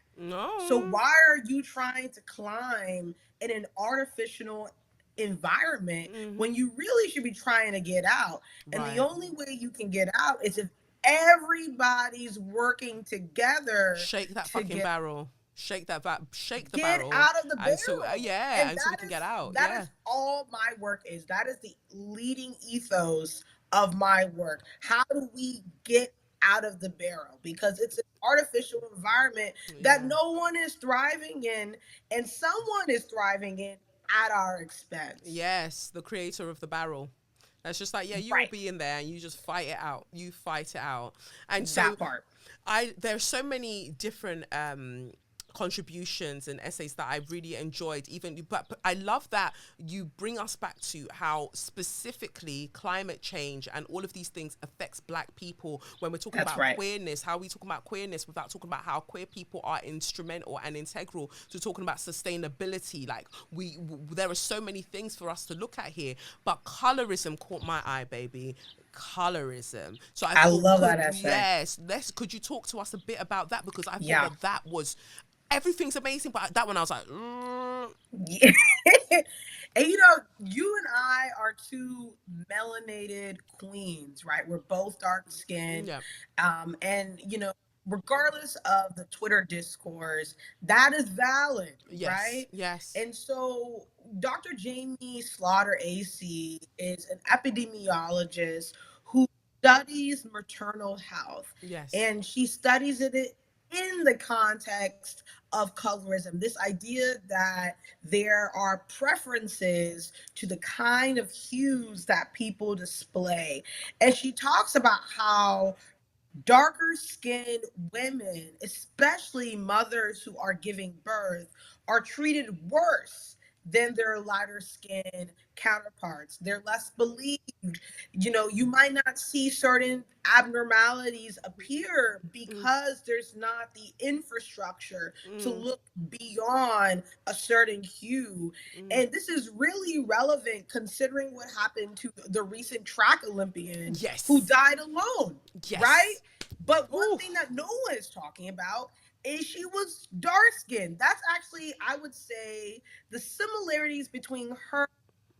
So no. why are you trying to climb in an artificial environment Hmm. when you really should be trying to get out? And the Right. only way you can get out is if everybody's working together Shake that to fucking barrel. Shake that shake the get barrel, out of the and so barrel. yeah, And and so we can get out. that Yeah. is all my work is. That is the leading ethos of my work. How do we get out of the barrel? Because it's an artificial environment that Yeah. no one is thriving in, and someone is thriving in at our expense. Yes, the creator of the barrel. That's just like, yeah, you'll Right. be in there and you just fight it out. You fight it out. And so That part. there's so many different contributions and essays that I really enjoyed, even but I love that you bring us back to how specifically climate change and all of these things affects Black people when we're talking That's about right. queerness. How we talk about queerness without talking about how queer people are instrumental and integral to talking about sustainability. Like there are so many things for us to look at here, but colorism caught my eye, baby. Colorism. So I I thought, love that essay. could you talk to us a bit about that, because I thought Yeah. that was everything's amazing, but that one I was like, Yeah. And you and I are two melanated queens, right? We're both dark skinned. yeah, And regardless of the Twitter discourse, that is valid, yes, right? yes, And so Dr. Jamie Slaughter AC is an epidemiologist who studies maternal health, yes, and she studies it in the context of colorism. This idea that there are preferences to the kind of hues that people display. And she talks about how darker skinned women, especially mothers who are giving birth, are treated worse than their lighter skinned counterparts. They're less believed. You might not see certain abnormalities appear mm, because there's not the infrastructure to mm, look beyond a certain hue. mm. And this is really relevant considering what happened to the recent track Olympian who Yes, died alone, right? yes, But one ooh, thing that no one is talking about is she was dark skinned. That's actually, I would say, the similarities between her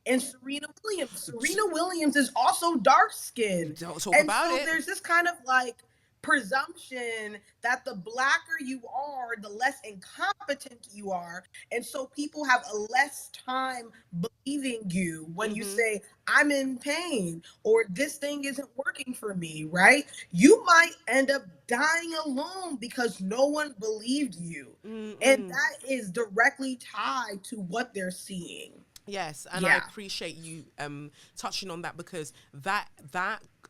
and Serena Williams. Serena Williams is also dark skinned. don't talk And about so it. there's this kind of like presumption that the blacker you are, the less incompetent you are. And so people have a less time believing you when you Mm-hmm. say, I'm in pain or this thing isn't working for me, right? You might end up dying alone because no one believed you. And Mm-mm. that is directly tied to what they're seeing. Yes, and I Yeah. appreciate you touching on that, because that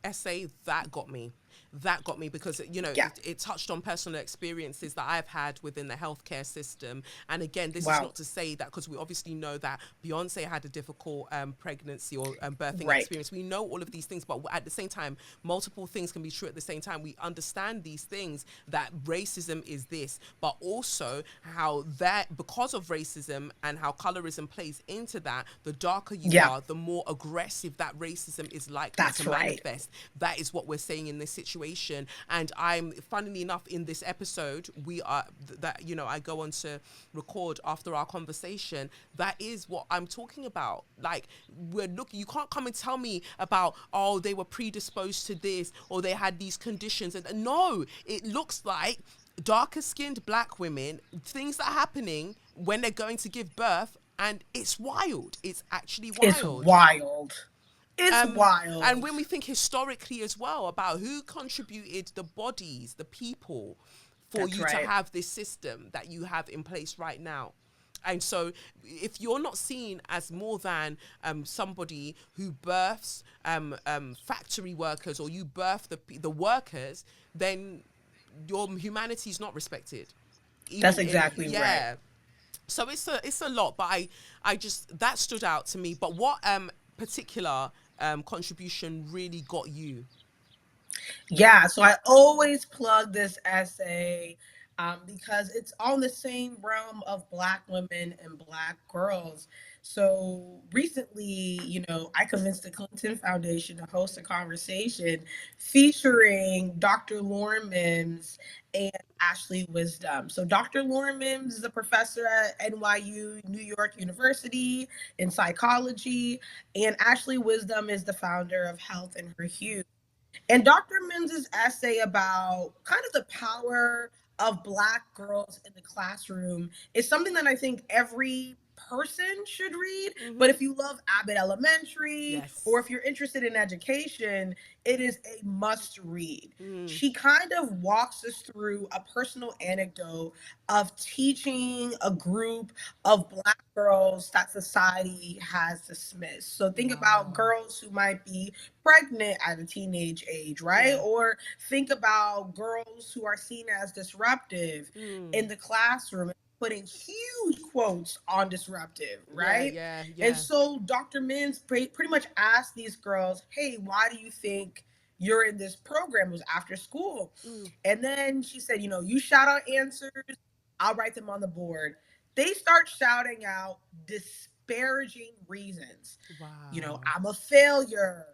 essay that got me. That got me because Yeah. it touched on personal experiences that I've had within the healthcare system. And again, this is Wow. not to say that, because we obviously know that Beyonce had a difficult pregnancy or birthing Right. experience. We know all of these things, but at the same time, multiple things can be true at the same time. We understand these things, that racism is this, but also how that because of racism and how colorism plays into that, the darker you Yeah. are, the more aggressive that racism is likely to That's right. manifest. That is what we're saying in this situation. And I'm, funnily enough, in this episode, we are that I go on to record after our conversation. That is what I'm talking about. Like, you can't come and tell me about, oh, they were predisposed to this or they had these conditions. And no, it looks like darker skinned Black women, things that are happening when they're going to give birth, and it's wild. It's actually It's wild. wild. It's Um, and wild. when we think historically as well about who contributed the bodies, the people, for That's you to right. have this system that you have in place right now. And so if you're not seen as more than somebody who births factory workers, or you birth the workers, then your humanity is not respected. That's Even in, exactly right. yeah. So it's a lot, but I just, that stood out to me. But what particular contribution really got you? Yeah, so I always plug this essay because it's on the same realm of Black women and Black girls. So recently, I convinced the Clinton Foundation to host a conversation featuring Dr. Lauren Mims and Ashley Wisdom. So Dr. Lauren Mims is a professor at NYU, New York University in psychology, and Ashley Wisdom is the founder of Health in Her Hue. And Dr. Mims's essay about kind of the power of Black girls in the classroom is something that I think every person should read. But Mm-hmm. if you love Abbott Elementary or Yes. if you're interested in education, it is a must read. Mm. She kind of walks us through a personal anecdote of teaching a group of Black girls that society has dismissed. So think about Wow. girls who might be pregnant at a teenage age, right? Yeah. Or think about girls who are seen as disruptive in Mm. the classroom, putting huge quotes on disruptive, Yeah. right? Yeah. And Yeah. so Dr. Mins pretty much asked these girls, hey, why do you think you're in this program? It was after school. Mm. And then she said, you shout out answers, I'll write them on the board. They start shouting out disparaging reasons. Wow. I'm a failure.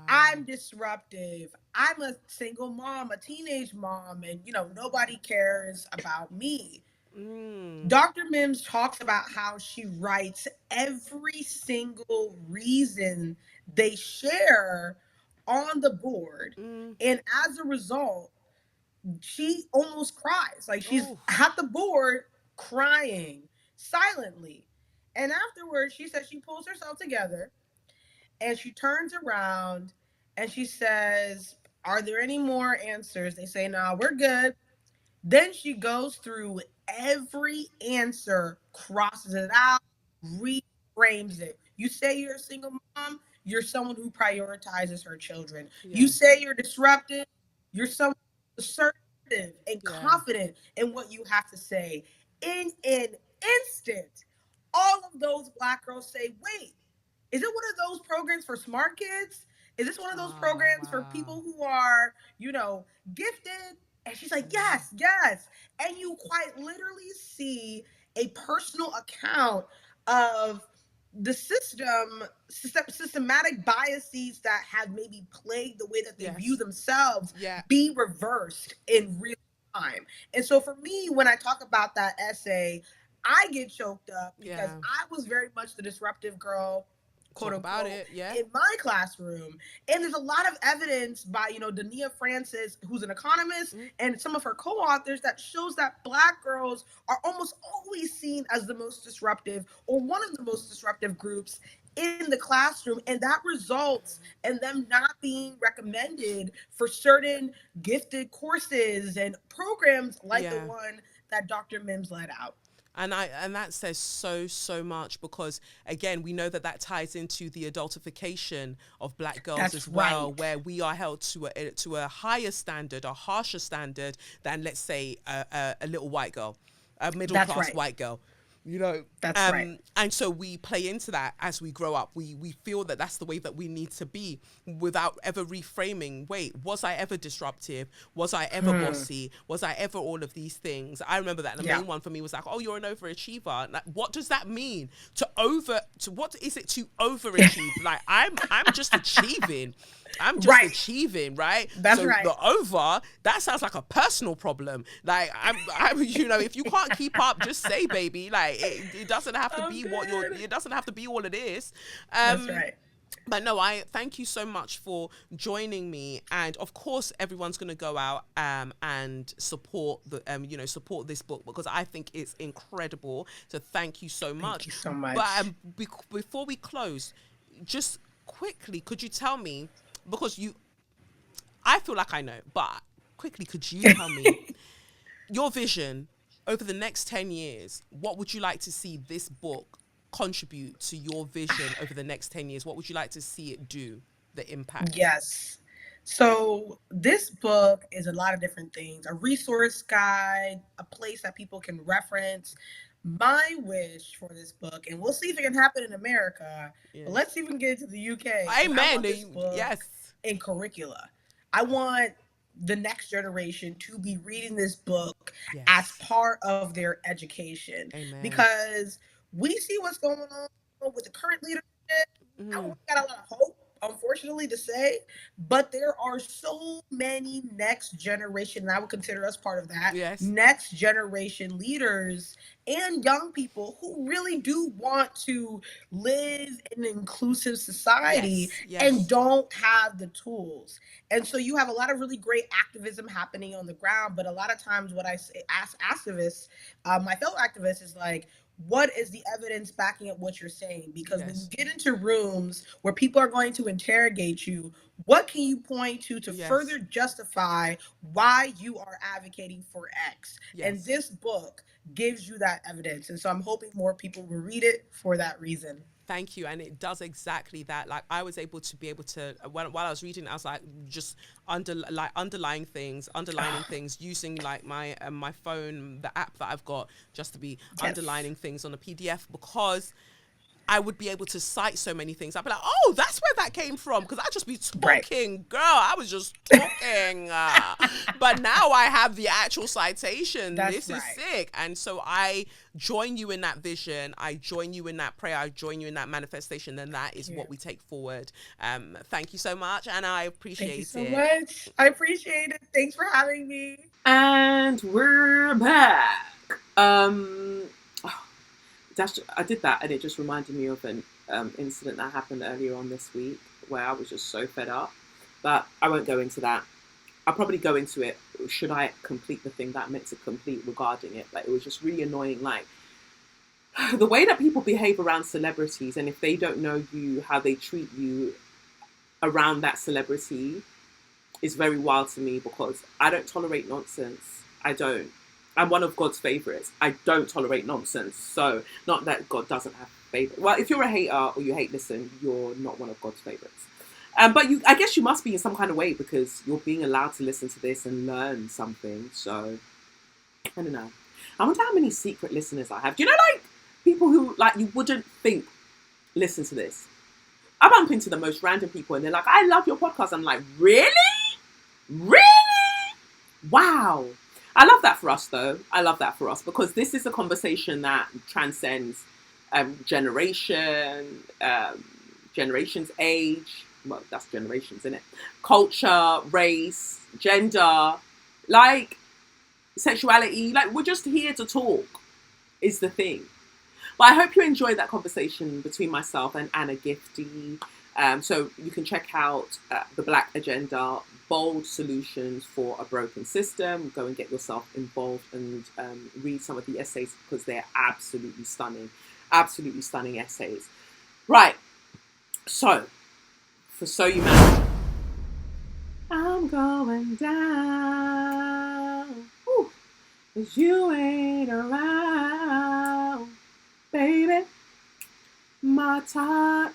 I'm Wow. disruptive. I'm a single mom, a teenage mom, and nobody cares about me. Mm. Dr. Mims talks about how she writes every single reason they share on the board. Mm. And as a result, she almost cries. Like she's Oh. at the board crying silently. And afterwards, she says she pulls herself together and she turns around and she says, are there any more answers? They say, no, we're good. Then she goes through every answer, crosses it out, reframes it. You say you're a single mom, you're someone who prioritizes her children. You Yeah. say you're disruptive, you're someone assertive and Yeah. confident in what you have to say. In an instant, all of those Black girls say, wait, is it one of those programs for smart kids? Is this one of those Oh, programs for wow. people who are, gifted? And she's like, Yeah. yes, yes. And you quite literally see a personal account of the systematic biases that have maybe plagued the way that they view Yes. themselves Yeah. be reversed in real time. And so for me, when I talk about that essay, I get choked up because Yeah. I was very much the disruptive girl, quote Talk about unquote, it. Yeah. in my classroom. And there's a lot of evidence by, Dania Francis, who's an economist, Mm. and some of her co-authors that shows that Black girls are almost always seen as the most disruptive or one of the most disruptive groups in the classroom. And that results in them not being recommended for certain gifted courses and programs like the Yeah. one that Dr. Mims led out. And that says so much, because again, we know that that ties into the adultification of Black girls That's as well, right. where we are held to a higher standard, a harsher standard than, let's say, a little white girl, a middle That's class right. white girl. you know That's right. and so we play into that as we grow up. We feel that that's the way that we need to be, without ever reframing, wait, was I ever disruptive? Was I ever bossy? Was I ever all of these things? I remember that the Yeah. main one for me was like, oh, you're an overachiever. Like, what does that mean? What is it to overachieve? Like, I'm just achieving. I'm just Right. achieving, right? That's so right. the over, that sounds like a personal problem. Like, I'm if you can't keep up, just say, baby. Like, it doesn't have to I'm be dead. it doesn't have to be all it is. That's right. But no, I thank you so much for joining me, and of course, everyone's going to go out and support support this book, because I think it's incredible. So thank you so Thank much. you so much. But before we close, just quickly, could you tell me, because I feel like I know, but quickly, could you tell me your vision over the next 10 years? What would you like to see this book contribute to your vision over the next 10 years? What would you like to see it do, the impact? Yes. So this book is a lot of different things, a resource guide, a place that people can reference. My wish for this book, and we'll see if it can happen in America, but Yeah. let's see if we can get it to the UK, is I Amen. want this book Yes. in curricula. I want the next generation to be reading this book as Yes. part of their education, Amen. because we see what's going on with the current leadership. I don't Mm. got a lot of hope, unfortunately to say, but there are so many next generation, and I would consider us part of that, Yes. next generation leaders and young people who really do want to live in an inclusive society Yes. and Yes. don't have the tools. And so you have a lot of really great activism happening on the ground, but a lot of times what I say, ask activists, my fellow activists, is like, what is the evidence backing up what you're saying? Because when you Yes. get into rooms where people are going to interrogate you, what can you point to Yes. further justify why you are advocating for X? And Yes. this book gives you that evidence. And so I'm hoping more people will read it for that reason. Thank you, and it does exactly that. Like I was able to be able to while I was reading, I was like just underlining things, using like my phone, the app that I've got, just to be Yes. underlining things on a PDF, because I would be able to cite so many things. I'd be like, oh, that's where that came from. Because I'd just be Right. talking, girl. I was just talking. But now I have the actual citation. That's This is right. sick. And so I join you in that vision. I join you in that prayer. I join you in that manifestation. And that is Yeah. what we take forward. Thank you so much. And I Thank you appreciate so it. much. I appreciate it. Thanks for having me. And we're back. I did that, and it just reminded me of an incident that happened earlier on this week where I was just so fed up. But I won't go into that. I'll probably go into it. Should I complete the thing that I meant to complete regarding it? But it was just really annoying. Like the way that people behave around celebrities, and if they don't know you, how they treat you around that celebrity is very wild to me, because I don't tolerate nonsense. I don't. I'm one of God's favorites. I don't tolerate nonsense. So, not that God doesn't have favorites. Well, if you're a hater or you hate listen, you're not one of God's favorites. But I guess you must be in some kind of way, because you're being allowed to listen to this and learn something. So, I don't know. I wonder how many secret listeners I have. Do you know, like, people who, like, you wouldn't think listen to this? I bump into the most random people and they're like, I love your podcast. I'm like, really? Really? Wow. I love that for us, though. I love that for us, because this is a conversation that transcends generations, age. Well, that's generations, isn't it? Culture, race, gender, like sexuality. Like, we're just here to talk, is the thing. But I hope you enjoyed that conversation between myself and Anna Gifty. So you can check out The Black Agenda, Bold Solutions for a Broken System. Go and get yourself involved and read some of the essays, because they're absolutely stunning essays. Right. So, for So You Manage, I'm going down. Whew. 'Cause you ain't around, baby. My time.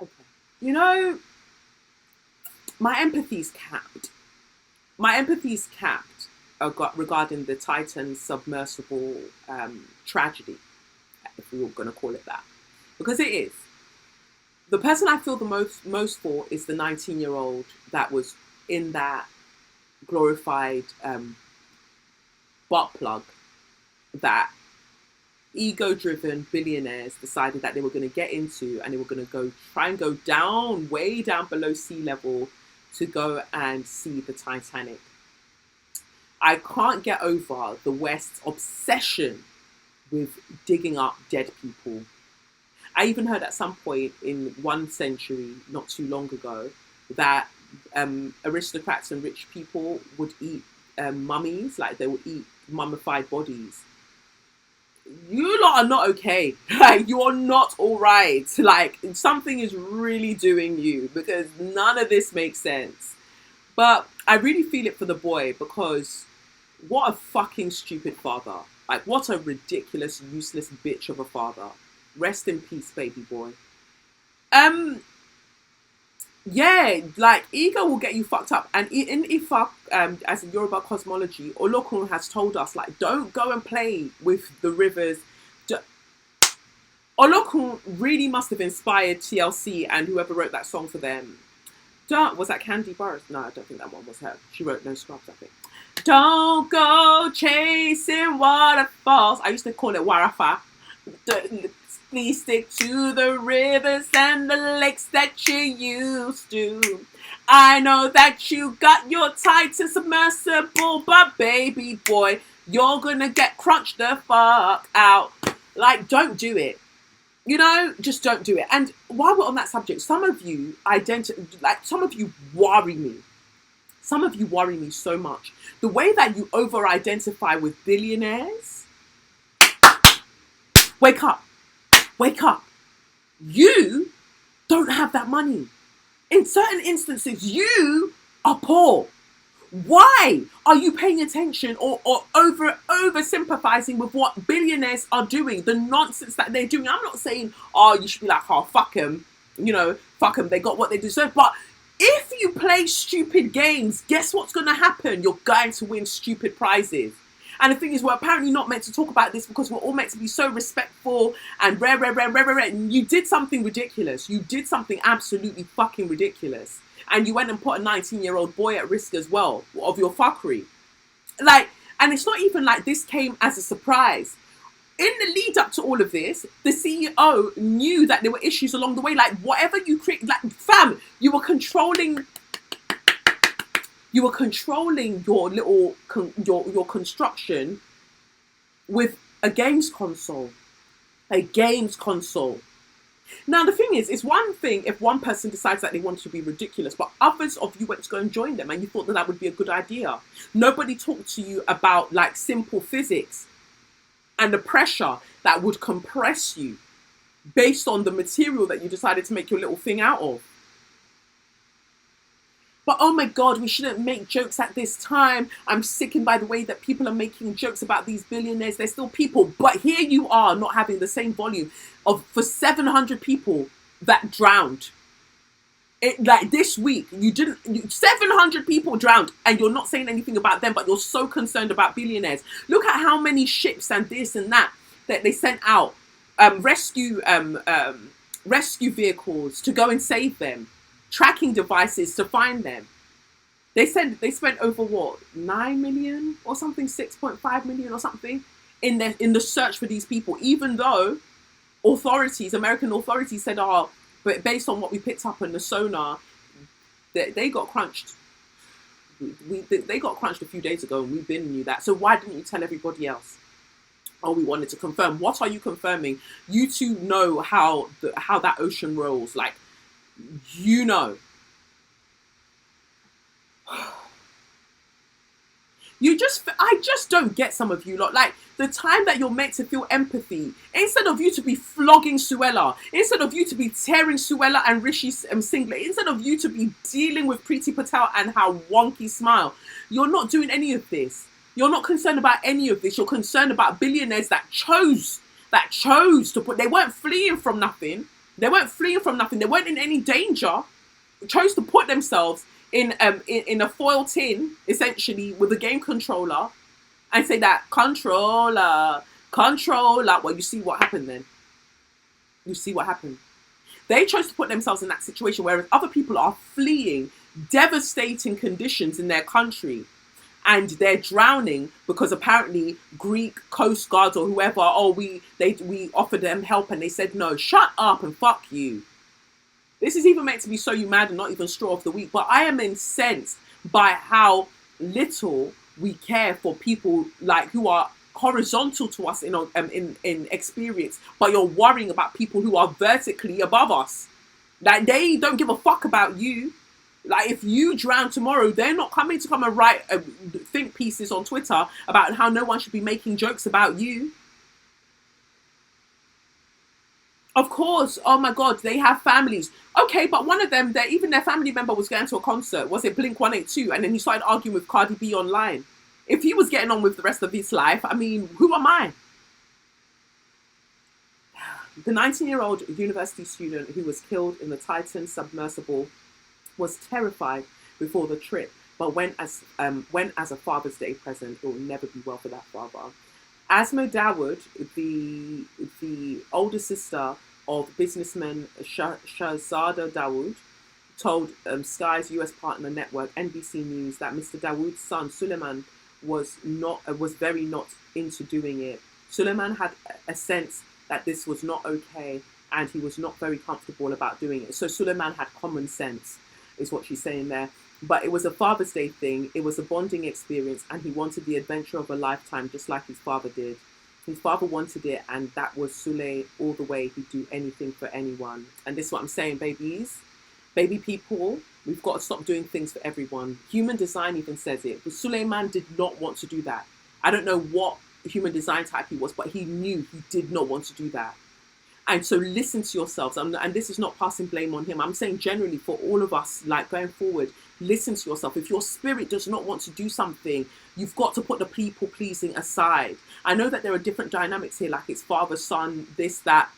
Okay. You know, my empathy's capped. My empathy's capped regarding the Titan submersible tragedy, if we were going to call it that. Because it is. The person I feel the most for is the 19-year-old that was in that glorified butt plug that ego-driven billionaires decided that they were going to get into, and they were going to try and go down, way down below sea level, to go and see the Titanic. I can't get over the West's obsession with digging up dead people. I even heard at some point in one century, not too long ago, that aristocrats and rich people would eat mummies, like they would eat mummified bodies. You lot are not okay. Like, you're not all right. Like, something is really doing you, because none of this makes sense. But I really feel it for the boy, because what a fucking stupid father. Like, what a ridiculous, useless bitch of a father. Rest in peace, baby boy. Yeah, like ego will get you fucked up. And in Ifa, as in Yoruba cosmology, Olokun has told us, like, don't go and play with the rivers. Olokun really must have inspired TLC and whoever wrote that song for them. Was that Candy Burris? No, I don't think that one was her. She wrote No Scrubs, I think. Don't go chasing waterfalls. I used to call it Warafa. Please stick to the rivers and the lakes that you used to. I know that you got your Titan submersible, but baby boy, you're gonna get crunched the fuck out. Like, don't do it. You know, just don't do it. And while we're on that subject, some of you worry me. Some of you worry me so much. The way that you over-identify with billionaires. Wake up. Wake up. You don't have that money. In certain instances, you are poor. Why are you paying attention or over sympathizing with what billionaires are doing, the nonsense that they're doing? I'm not saying, oh, you should be like, oh, fuck them, you know, fuck them, they got what they deserve. But if you play stupid games, guess what's going to happen? You're going to win stupid prizes. And the thing is, we're apparently not meant to talk about this because we're all meant to be so respectful and rare. And you did something ridiculous. You did something absolutely fucking ridiculous. And you went and put a 19-year-old boy at risk as well of your fuckery. Like, and it's not even like this came as a surprise. In the lead up to all of this, the CEO knew that there were issues along the way. Like, whatever you create, like, fam, you were controlling your little your construction with a games console. Now, the thing is, it's one thing if one person decides that they want to be ridiculous, but others of you went to go and join them and you thought that that would be a good idea. Nobody talked to you about, like, simple physics and the pressure that would compress you based on the material that you decided to make your little thing out of. But oh my God, we shouldn't make jokes at this time. I'm sickened by the way that people are making jokes about these billionaires. They're still people. But here you are not having the same volume for 700 people that drowned. Like this week, 700 people drowned and you're not saying anything about them, but you're so concerned about billionaires. Look at how many ships and this and that they sent out, rescue vehicles to go and save them. Tracking devices to find them. They spent over what, 9 million or something, 6.5 million or something in the search for these people, even though American authorities said, oh, but based on what we picked up in the sonar, they got crunched. They got crunched a few days ago and we knew that. So why didn't you tell everybody else? Oh, we wanted to confirm. What are you confirming? You two know how that ocean rolls. Like, you know. I just don't get some of you lot. Like, the time that you're meant to feel empathy, instead of you to be flogging Suella, instead of you to be tearing Suella and Rishi Singlet, instead of you to be dealing with Preeti Patel and her wonky smile, you're not doing any of this. You're not concerned about any of this. You're concerned about billionaires that chose to put, they weren't fleeing from nothing. They weren't in any danger. Chose to put themselves in a foil tin, essentially, with a game controller, and say that controller. Well, you see what happened then. You see what happened. They chose to put themselves in that situation, whereas other people are fleeing devastating conditions in their country. And they're drowning because apparently Greek Coast Guards or whoever, we offered them help and they said no. Shut up and fuck you. This is even meant to be So You Mad and not even Straw of the Week. But I am incensed by how little we care for people like who are horizontal to us in experience. But you're worrying about people who are vertically above us. Like, they don't give a fuck about you. Like, if you drown tomorrow, they're not coming to come and write think pieces on Twitter about how no one should be making jokes about you. Of course, oh my God, they have families. Okay, but one of them, even their family member was going to a concert. Was it Blink 182? And then he started arguing with Cardi B online. If he was getting on with the rest of his life, I mean, who am I? The 19-year-old university student who was killed in the Titan submersible was terrified before the trip, but went as a Father's Day present. It will never be well for that father. Asma Dawood, the older sister of businessman Shahzada Dawood, told Sky's US partner network NBC News that Mr. Dawood's son Suleiman was very not into doing it. Suleiman had a sense that this was not okay, and he was not very comfortable about doing it. So Suleiman had common sense, is what she's saying there. But it was a Father's Day thing. It was a bonding experience, and he wanted the adventure of a lifetime, just like his father did. His father wanted it, and that was Sule all the way. He'd do anything for anyone. And this is what I'm saying, babies. Baby people, we've got to stop doing things for everyone. Human design even says it. But Suleiman did not want to do that. I don't know what human design type he was, but he knew he did not want to do that. And so listen to yourselves. And this is not passing blame on him. I'm saying generally for all of us, like going forward, listen to yourself. If your spirit does not want to do something, you've got to put the people pleasing aside. I know that there are different dynamics here, like it's father, son, this, that.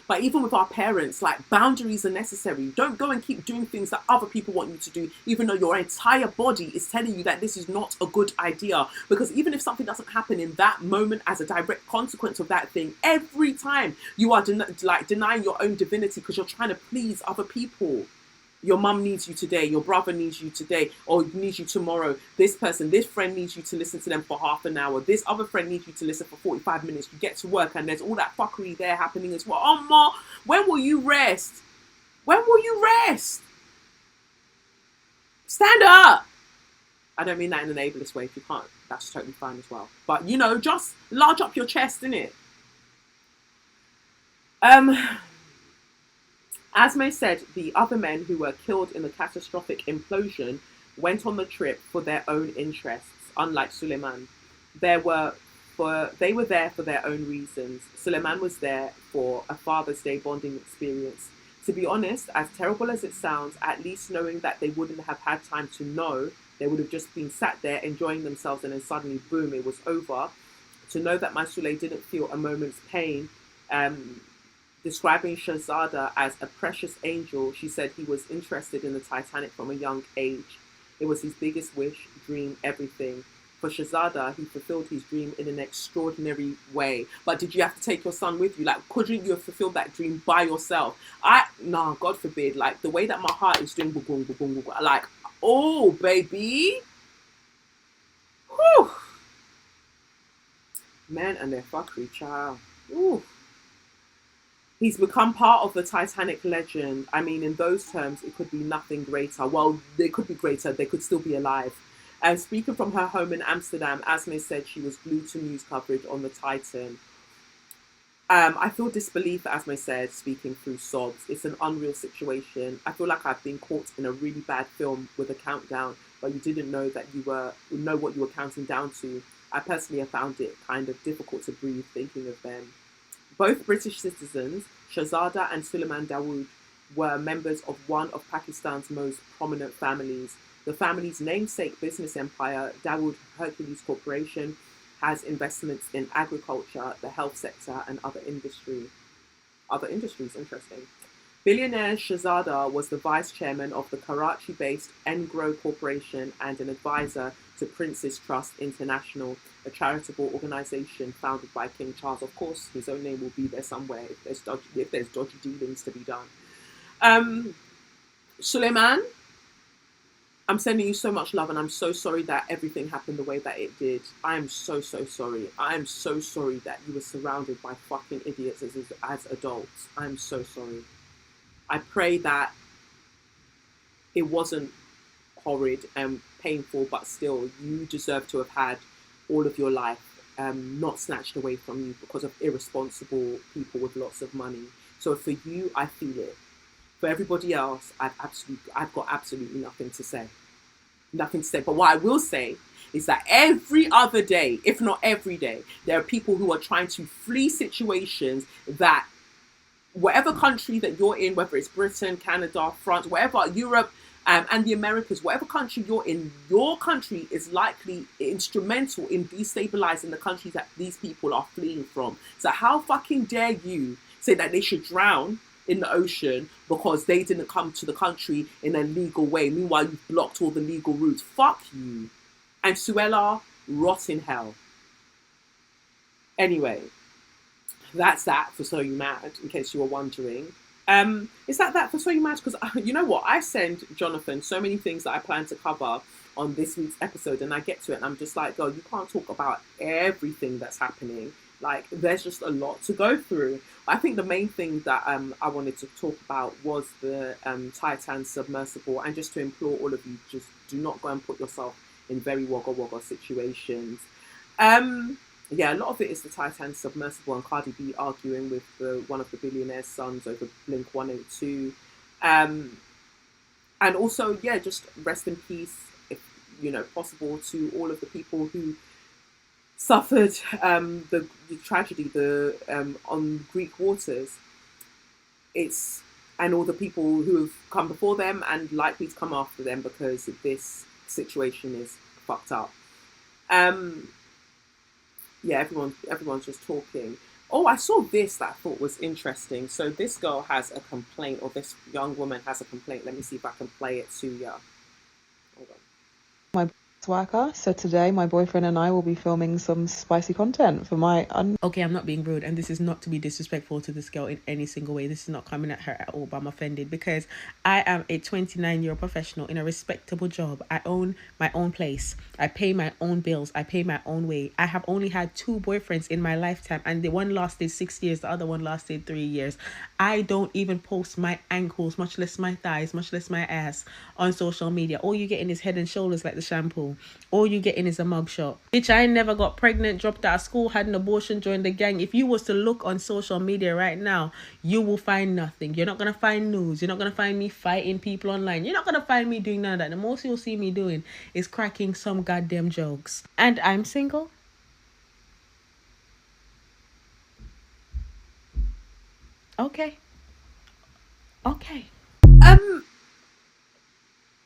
But even with our parents, like boundaries are necessary. Don't go and keep doing things that other people want you to do, even though your entire body is telling you that this is not a good idea. Because even if something doesn't happen in that moment as a direct consequence of that thing, every time you are denying your own divinity because you're trying to please other people. Your mum needs you today, your brother needs you today, or needs you tomorrow. This friend needs you to listen to them for half an hour. This other friend needs you to listen for 45 minutes. You get to work and there's all that fuckery there happening as well. Oh, Ma, when will you rest? When will you rest? Stand up. I don't mean that in an ableist way. If you can't, that's totally fine as well. But, just large up your chest, innit? Asma said the other men who were killed in the catastrophic implosion went on the trip for their own interests, unlike Suleiman. They were there for their own reasons. Suleiman was there for a Father's Day bonding experience. To be honest, as terrible as it sounds, at least knowing that they wouldn't have had time to know, they would have just been sat there enjoying themselves and then suddenly, boom, it was over. To know that my Sule didn't feel a moment's pain, describing Shahzada as a precious angel, she said he was interested in the Titanic from a young age. It was his biggest wish, dream, everything. For Shahzada, he fulfilled his dream in an extraordinary way. But did you have to take your son with you? Like, couldn't you have fulfilled that dream by yourself? No, God forbid. Like, the way that my heart is doing, like, oh, baby. Whew. Men and their fuckery, child. Ooh. He's become part of the Titanic legend. I mean, in those terms, it could be nothing greater. Well, they could be greater. They could still be alive. And speaking from her home in Amsterdam, Asma said she was glued to news coverage on the Titan. I feel disbelief, Asma said, speaking through sobs. It's an unreal situation. I feel like I've been caught in a really bad film with a countdown, but you didn't know that know what you were counting down to. I personally have found it kind of difficult to breathe thinking of them. Both British citizens, Shahzada and Suleiman Dawood, were members of one of Pakistan's most prominent families. The family's namesake business empire, Dawood Hercules Corporation, has investments in agriculture, the health sector, and other industries. Interesting. Billionaire Shahzada was the vice chairman of the Karachi-based Engro Corporation and an advisor to Prince's Trust International, a charitable organisation founded by King Charles. Of course, his own name will be there somewhere if there's dodgy dealings to be done. Suleiman, I'm sending you so much love, and I'm so sorry that everything happened the way that it did. I am so sorry. I am so sorry that you were surrounded by fucking idiots as adults. I'm so sorry. I pray that it wasn't horrid and painful, but still, you deserve to have had all of your life not snatched away from you because of irresponsible people with lots of money. So for you, I feel it. For everybody else, I've got absolutely nothing to say. Nothing to say. But what I will say is that every other day, if not every day, there are people who are trying to flee situations that whatever country that you're in, whether it's Britain, Canada, France, wherever, Europe, and the Americas, whatever country you're in, your country is likely instrumental in destabilizing the countries that these people are fleeing from. So how fucking dare you say that they should drown in the ocean because they didn't come to the country in a legal way. Meanwhile, you've blocked all the legal routes. Fuck you. And Suella, rot in hell. Anyway, that's that for So You Mad, in case you were wondering. Is that for So You Mad? Because you know what? I send Jonathan so many things that I plan to cover on this week's episode, and I get to it and I'm just like, girl, you can't talk about everything that's happening. Like, there's just a lot to go through. I think the main thing that I wanted to talk about was the Titan submersible, and just to implore all of you, just do not go and put yourself in very wogga situations. Yeah, a lot of it is the Titan submersible and Cardi B arguing with one of the billionaire's sons over Blink 182. And also, yeah, just rest in peace, if possible, to all of the people who suffered the tragedy on Greek waters. And all the people who have come before them and likely to come after them, because this situation is fucked up. Yeah, everyone's just talking. Oh, I saw this that I thought was interesting. So this girl has a complaint, or this young woman has a complaint. Let me see if I can play it to you. Hold on. My worker. So today my boyfriend and I will be filming some spicy content for my Okay, I'm not being rude, and this is not to be disrespectful to this girl in any single way. This is not coming at her at all, but I'm offended because I am a 29-year-old professional in a respectable job. I own my own place. I pay my own bills. I pay my own way. I have only had 2 boyfriends in my lifetime, and the one lasted 6 years, the other one lasted 3 years. I don't even post my ankles, much less my thighs, much less my ass on social media. All you getting is Head and Shoulders like the shampoo. All you getting is a mugshot. Bitch, I never got pregnant, dropped out of school, had an abortion, joined the gang. If you was to look on social media right now, you will find nothing. You're not going to find news. You're not going to find me fighting people online. You're not going to find me doing none of that. The most you'll see me doing is cracking some goddamn jokes. And I'm single. Okay.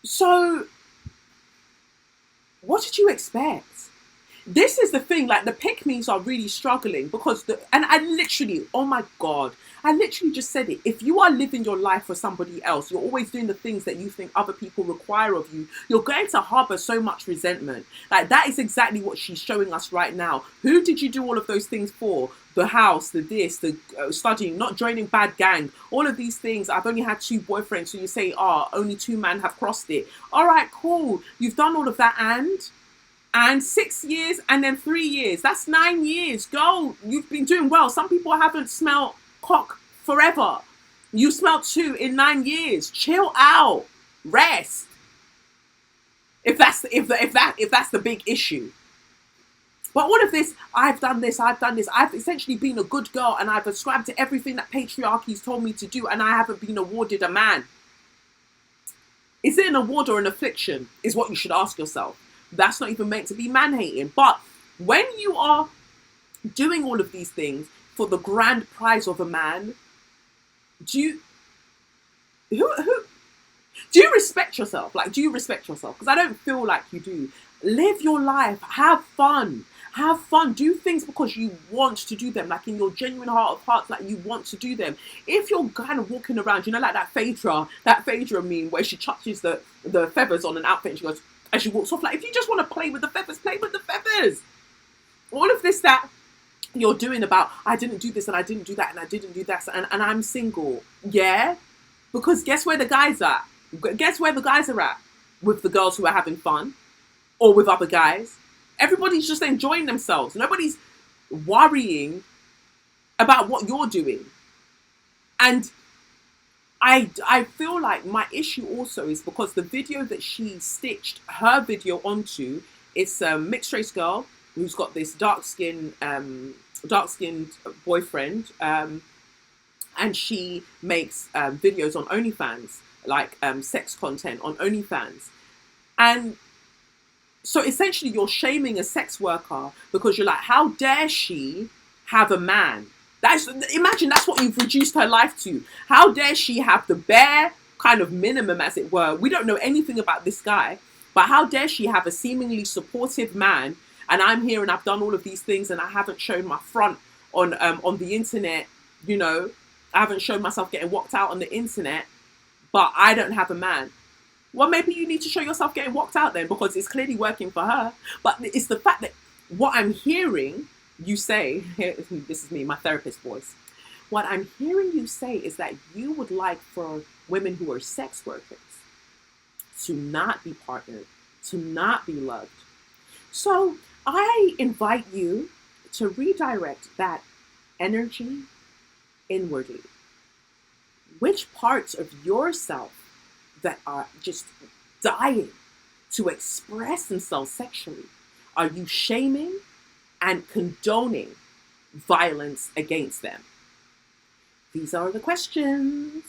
So what did you expect? This is the thing, like, the pick-me's are really struggling because and I literally, oh my God, I literally just said it. If you are living your life for somebody else, you're always doing the things that you think other people require of you, you're going to harbor so much resentment. Like, that is exactly what she's showing us right now. Who did you do all of those things for? The house, the this, the studying, not joining bad gang, all of these things. I've only had 2 boyfriends, so you say, only 2 men have crossed it. All right, cool. You've done all of that, and 6 years and then 3 years. That's 9 years. Go. You've been doing well. Some people haven't smelled cock forever. You smelled 2 in 9 years. Chill out. Rest. If that's the big issue. But all of this, I've done this. I've essentially been a good girl, and I've ascribed to everything that patriarchy's told me to do, and I haven't been awarded a man. Is it an award or an affliction? Is what you should ask yourself. That's not even meant to be man-hating. But when you are doing all of these things for the grand prize of a man, do you respect yourself? Like, do you respect yourself? Because I don't feel like you do. Live your life. Have fun. Have fun. Do things because you want to do them. Like, in your genuine heart of hearts, like, you want to do them. If you're kind of walking around, like that Phaedra meme where she touches the feathers on an outfit and she goes, and she walks off. Like, if you just want to play with the feathers, play with the feathers. All of this that you're doing about, I didn't do this and I didn't do that and I didn't do that and I'm single. Yeah? Because guess where the guys are? Guess where the guys are at? With the girls who are having fun or with other guys. Everybody's just enjoying themselves. Nobody's worrying about what you're doing. And I feel like my issue also is because the video that she stitched her video onto is a mixed race girl who's got this dark-skinned boyfriend, and she makes videos on OnlyFans, like sex content on OnlyFans. And so essentially you're shaming a sex worker because you're like, how dare she have a man? Imagine that's what you've reduced her life to. How dare she have the bare kind of minimum, as it were. We don't know anything about this guy, but how dare she have a seemingly supportive man, and I'm here and I've done all of these things and I haven't shown my front on the internet, I haven't shown myself getting walked out on the internet, but I don't have a man. Well, maybe you need to show yourself getting walked out then, because it's clearly working for her. But it's the fact that what I'm hearing you say, this is me, my therapist voice. What I'm hearing you say is that you would like for women who are sex workers to not be partnered, to not be loved. So I invite you to redirect that energy inwardly. Which parts of yourself that are just dying to express themselves sexually are you shaming and condoning violence against them? These are the questions.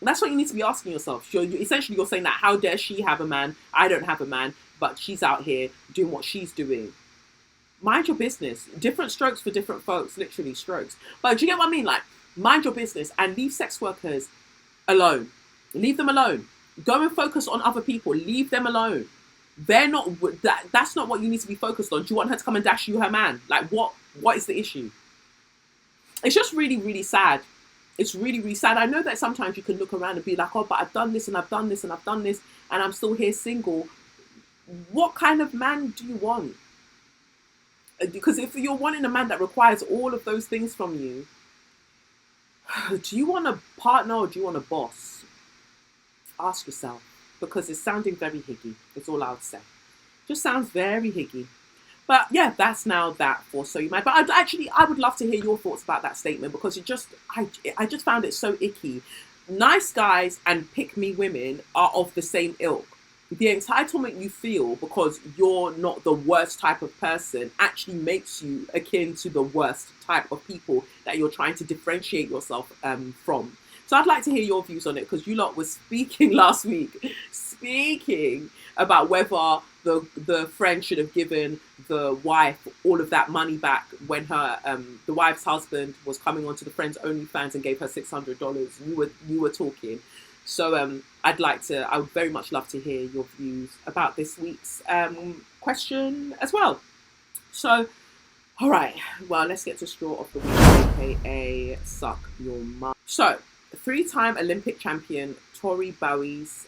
And that's what you need to be asking yourself. Essentially, you're saying that, how dare she have a man? I don't have a man, but she's out here doing what she's doing. Mind your business. Different strokes for different folks, literally strokes. But do you get what I mean? Like, mind your business and leave sex workers alone. Leave them alone. Go and focus on other people. Leave them alone. They're not, that's not what you need to be focused on. Do you want her to come and dash you her man? Like, what is the issue? It's just really, really sad. It's really, really sad. I know that sometimes you can look around and be like, oh, but I've done this and I've done this and I've done this and I'm still here single. What kind of man do you want? Because if you're wanting a man that requires all of those things from you, do you want a partner or do you want a boss? Ask yourself, because it's sounding very higgy. That's all I would say. Just sounds very higgy. But yeah, that's now that for So You Might. But I would love to hear your thoughts about that statement, because I just found it so icky. Nice guys and pick-me women are of the same ilk. The entitlement you feel because you're not the worst type of person actually makes you akin to the worst type of people that you're trying to differentiate yourself from. So I'd like to hear your views on it, because you lot was speaking last week, speaking about whether the friend should have given the wife all of that money back when her the wife's husband was coming onto the friend's OnlyFans and gave her $600. You were talking. So I would very much love to hear your views about this week's question as well. So, all right, well, let's get to straw of the week, aka suck your mum. So, 3-time Olympic champion Tori Bowie's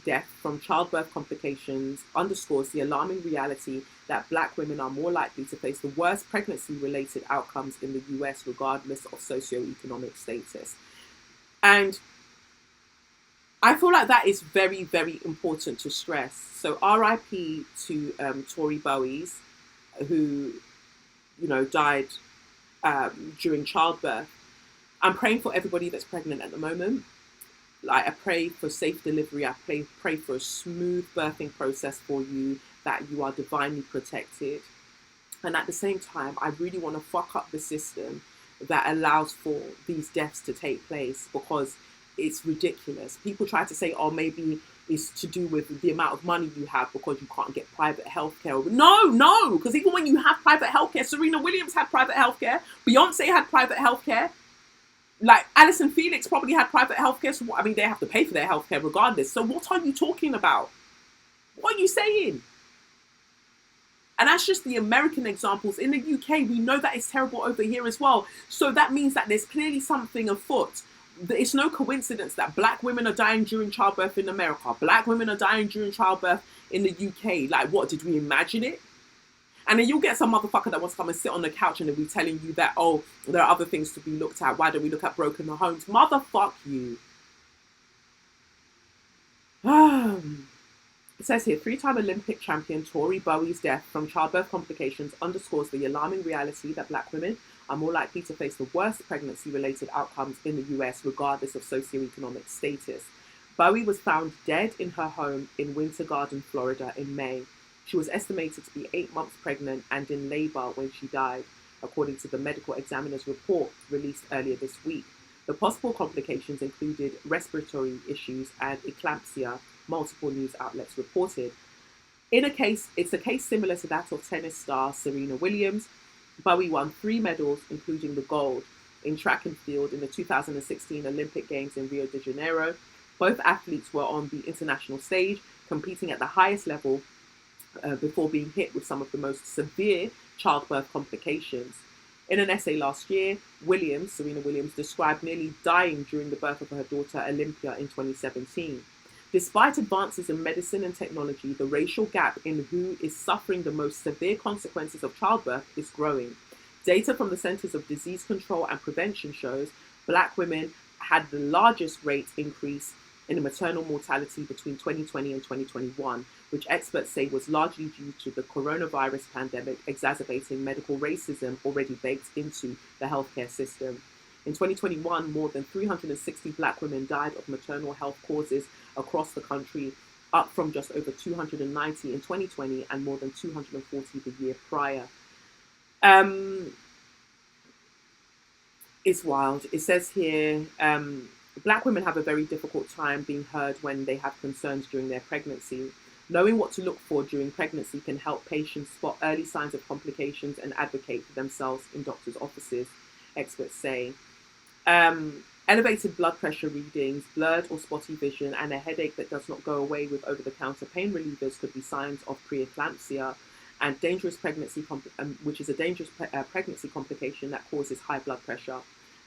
death from childbirth complications underscores the alarming reality that Black women are more likely to face the worst pregnancy-related outcomes in the US, regardless of socioeconomic status. And I feel like that is very, very important to stress. So RIP to Tori Bowie's, who, died during childbirth. I'm praying for everybody that's pregnant at the moment. Like, I pray for safe delivery. I pray for a smooth birthing process for you, that you are divinely protected. And at the same time, I really want to fuck up the system that allows for these deaths to take place, because it's ridiculous. People try to say, oh, maybe it's to do with the amount of money you have because you can't get private healthcare. No, because even when you have private healthcare, Serena Williams had private healthcare, Beyonce had private healthcare, like Alison Felix probably had private healthcare. So they have to pay for their healthcare regardless. So what are you talking about? What are you saying? And that's just the American examples. In the UK, we know that it's terrible over here as well. So that means that there's clearly something afoot. It's no coincidence that Black women are dying during childbirth in America. Black women are dying during childbirth in the UK. Like, what, did we imagine it? And then you'll get some motherfucker that wants to come and sit on the couch and they'll be telling you that, oh, there are other things to be looked at. Why don't we look at broken homes? Motherfuck you. It says here, 3-time Olympic champion Tori Bowie's death from childbirth complications underscores the alarming reality that Black women are more likely to face the worst pregnancy-related outcomes in the US, regardless of socioeconomic status. Bowie was found dead in her home in Winter Garden, Florida in May. She was estimated to be 8 months pregnant and in labor when she died, according to the medical examiner's report released earlier this week. The possible complications included respiratory issues and eclampsia, multiple news outlets reported. It's a case similar to that of tennis star Serena Williams. Bowie won 3 medals, including the gold in track and field in the 2016 Olympic Games in Rio de Janeiro. Both athletes were on the international stage, competing at the highest level before being hit with some of the most severe childbirth complications. In an essay last year, Serena Williams, described nearly dying during the birth of her daughter Olympia in 2017. Despite advances in medicine and technology, the racial gap in who is suffering the most severe consequences of childbirth is growing. Data from the Centers of Disease Control and Prevention shows Black women had the largest rate increase in maternal mortality between 2020 and 2021, which experts say was largely due to the coronavirus pandemic exacerbating medical racism already baked into the healthcare system. In 2021, more than 360 Black women died of maternal health causes across the country, up from just over 290 in 2020 and more than 240 the year prior. It's wild. It says here, Black women have a very difficult time being heard when they have concerns during their pregnancy. Knowing what to look for during pregnancy can help patients spot early signs of complications and advocate for themselves in doctors' offices, experts say. Elevated blood pressure readings, blurred or spotty vision, and a headache that does not go away with over-the-counter pain relievers could be signs of preeclampsia and dangerous pregnancy, which is a dangerous pregnancy complication that causes high blood pressure.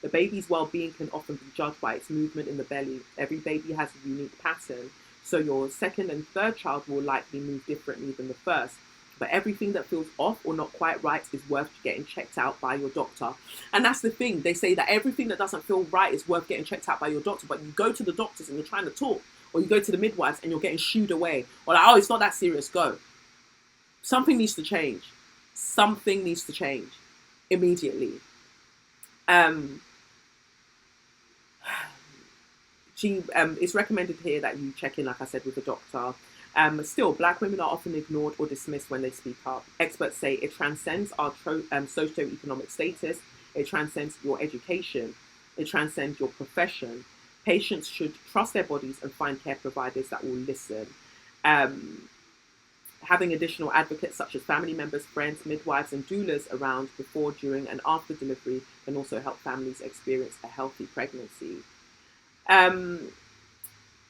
The baby's well-being can often be judged by its movement in the belly. Every baby has a unique pattern, so your second and third child will likely move differently than the first. But everything that feels off or not quite right is worth getting checked out by your doctor. And that's the thing. They say that everything that doesn't feel right is worth getting checked out by your doctor. But you go to the doctors and you're trying to talk, or you go to the midwives and you're getting shooed away. Or like, oh, it's not that serious, go. Something needs to change. Something needs to change immediately. It's recommended here that you check in, like I said, with the doctor. Still, Black women are often ignored or dismissed when they speak up. Experts say it transcends our socioeconomic status, it transcends your education, it transcends your profession. Patients should trust their bodies and find care providers that will listen. Having additional advocates such as family members, friends, midwives, and doulas around before, during, and after delivery can also help families experience a healthy pregnancy.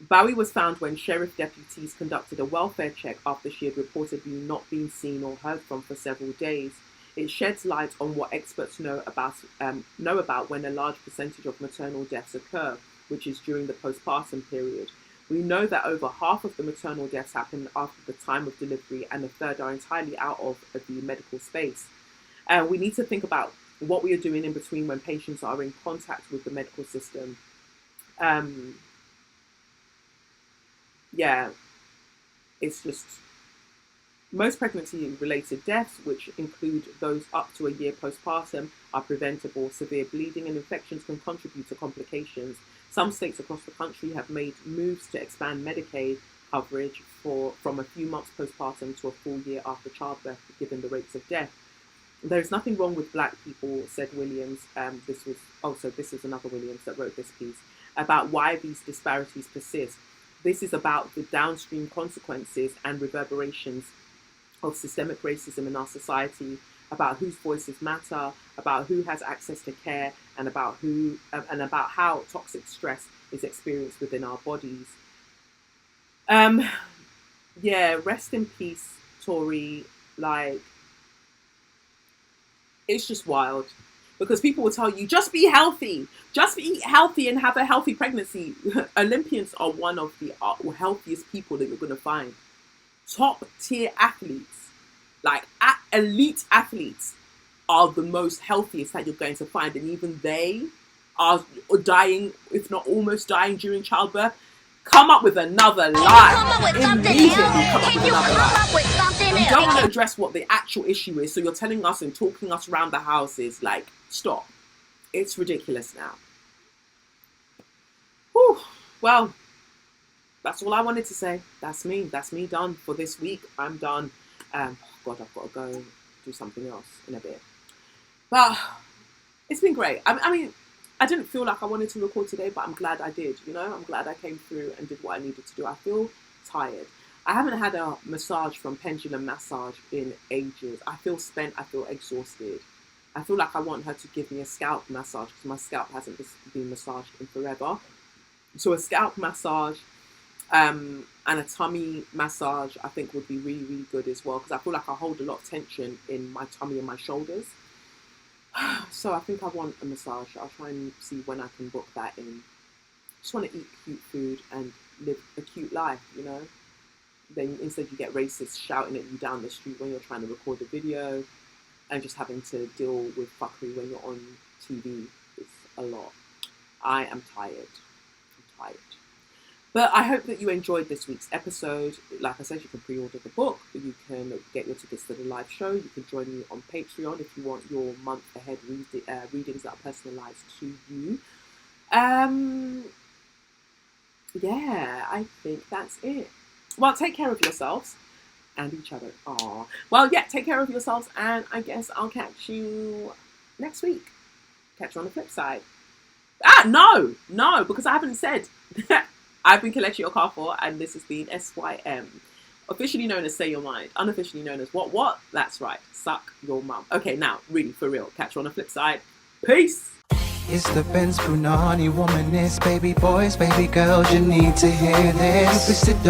Bowie was found when sheriff deputies conducted a welfare check after she had reportedly not been seen or heard from for several days. It sheds light on what experts know about when a large percentage of maternal deaths occur, which is during the postpartum period. We know that over half of the maternal deaths happen after the time of delivery, and a third are entirely out of the medical space. We need to think about what we are doing in between when patients are in contact with the medical system. It's just most pregnancy-related deaths, which include those up to a year postpartum, are preventable. Severe bleeding and infections can contribute to complications. Some states across the country have made moves to expand Medicaid coverage from a few months postpartum to a full year after childbirth, given the rates of death. There is nothing wrong with Black people, said Williams. This is another Williams that wrote this piece about why these disparities persist. This is about the downstream consequences and reverberations of systemic racism in our society, about whose voices matter, about who has access to care, and about how toxic stress is experienced within our bodies. Rest in peace, Tori. Like, it's just wild. Because people will tell you, just be healthy and have a healthy pregnancy. Olympians are one of the healthiest people that you're going to find. Top tier athletes, like elite athletes, are the most healthiest that you're going to find. And even they are dying, if not almost dying during childbirth. Come up with another lie. Immediately come up with another lie. You don't want to address what the actual issue is, so you're telling us and talking us around the houses. Like, stop. It's ridiculous now. Whew. Well, that's all I wanted to say. That's me. That's me done for this week. I'm done. God, I've got to go do something else in a bit. But it's been great. I mean, I didn't feel like I wanted to record today, but I'm glad I did. You know, I'm glad I came through and did what I needed to do. I feel tired. I haven't had a massage from Pendulum Massage in ages. I feel spent. I feel exhausted. I feel like I want her to give me a scalp massage because my scalp hasn't been massaged in forever. So a scalp massage and a tummy massage, I think, would be really, really good as well, because I feel like I hold a lot of tension in my tummy and my shoulders. So I think I want a massage. I'll try and see when I can book that in. Just want to eat cute food and live a cute life, you know? Then instead you get racists shouting at you down the street when you're trying to record a video, and just having to deal with fuckery when you're on TV. It's a lot. I am tired. I'm tired. But I hope that you enjoyed this week's episode. Like I said, you can pre-order the book. You can get your tickets to the live show. You can join me on Patreon if you want your month ahead readings that are personalised to you. Yeah, I think that's it. Well, take care of yourselves and each other. Aw. Well, yeah, take care of yourselves, and I guess I'll catch you next week. Catch you on the flip side. No, because I haven't said. I've been Kelechi Okafor, and this has been SYM. Officially known as Say Your Mind. Unofficially known as what? That's right. Suck your mum. Okay, now, really, for real. Catch you on the flip side. Peace! It's the Benz Punani womanist, baby boys, baby girls, you need to hear this. If you sit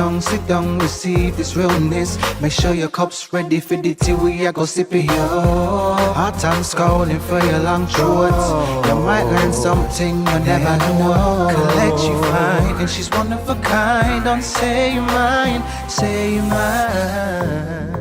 down, receive this realness. Make sure your cup's ready for the tea, we are go sip it, yo. Hot times calling for your long shorts. You might learn something you never know. Collect you fine, and she's one of a kind. Don't say your mind, say your mind.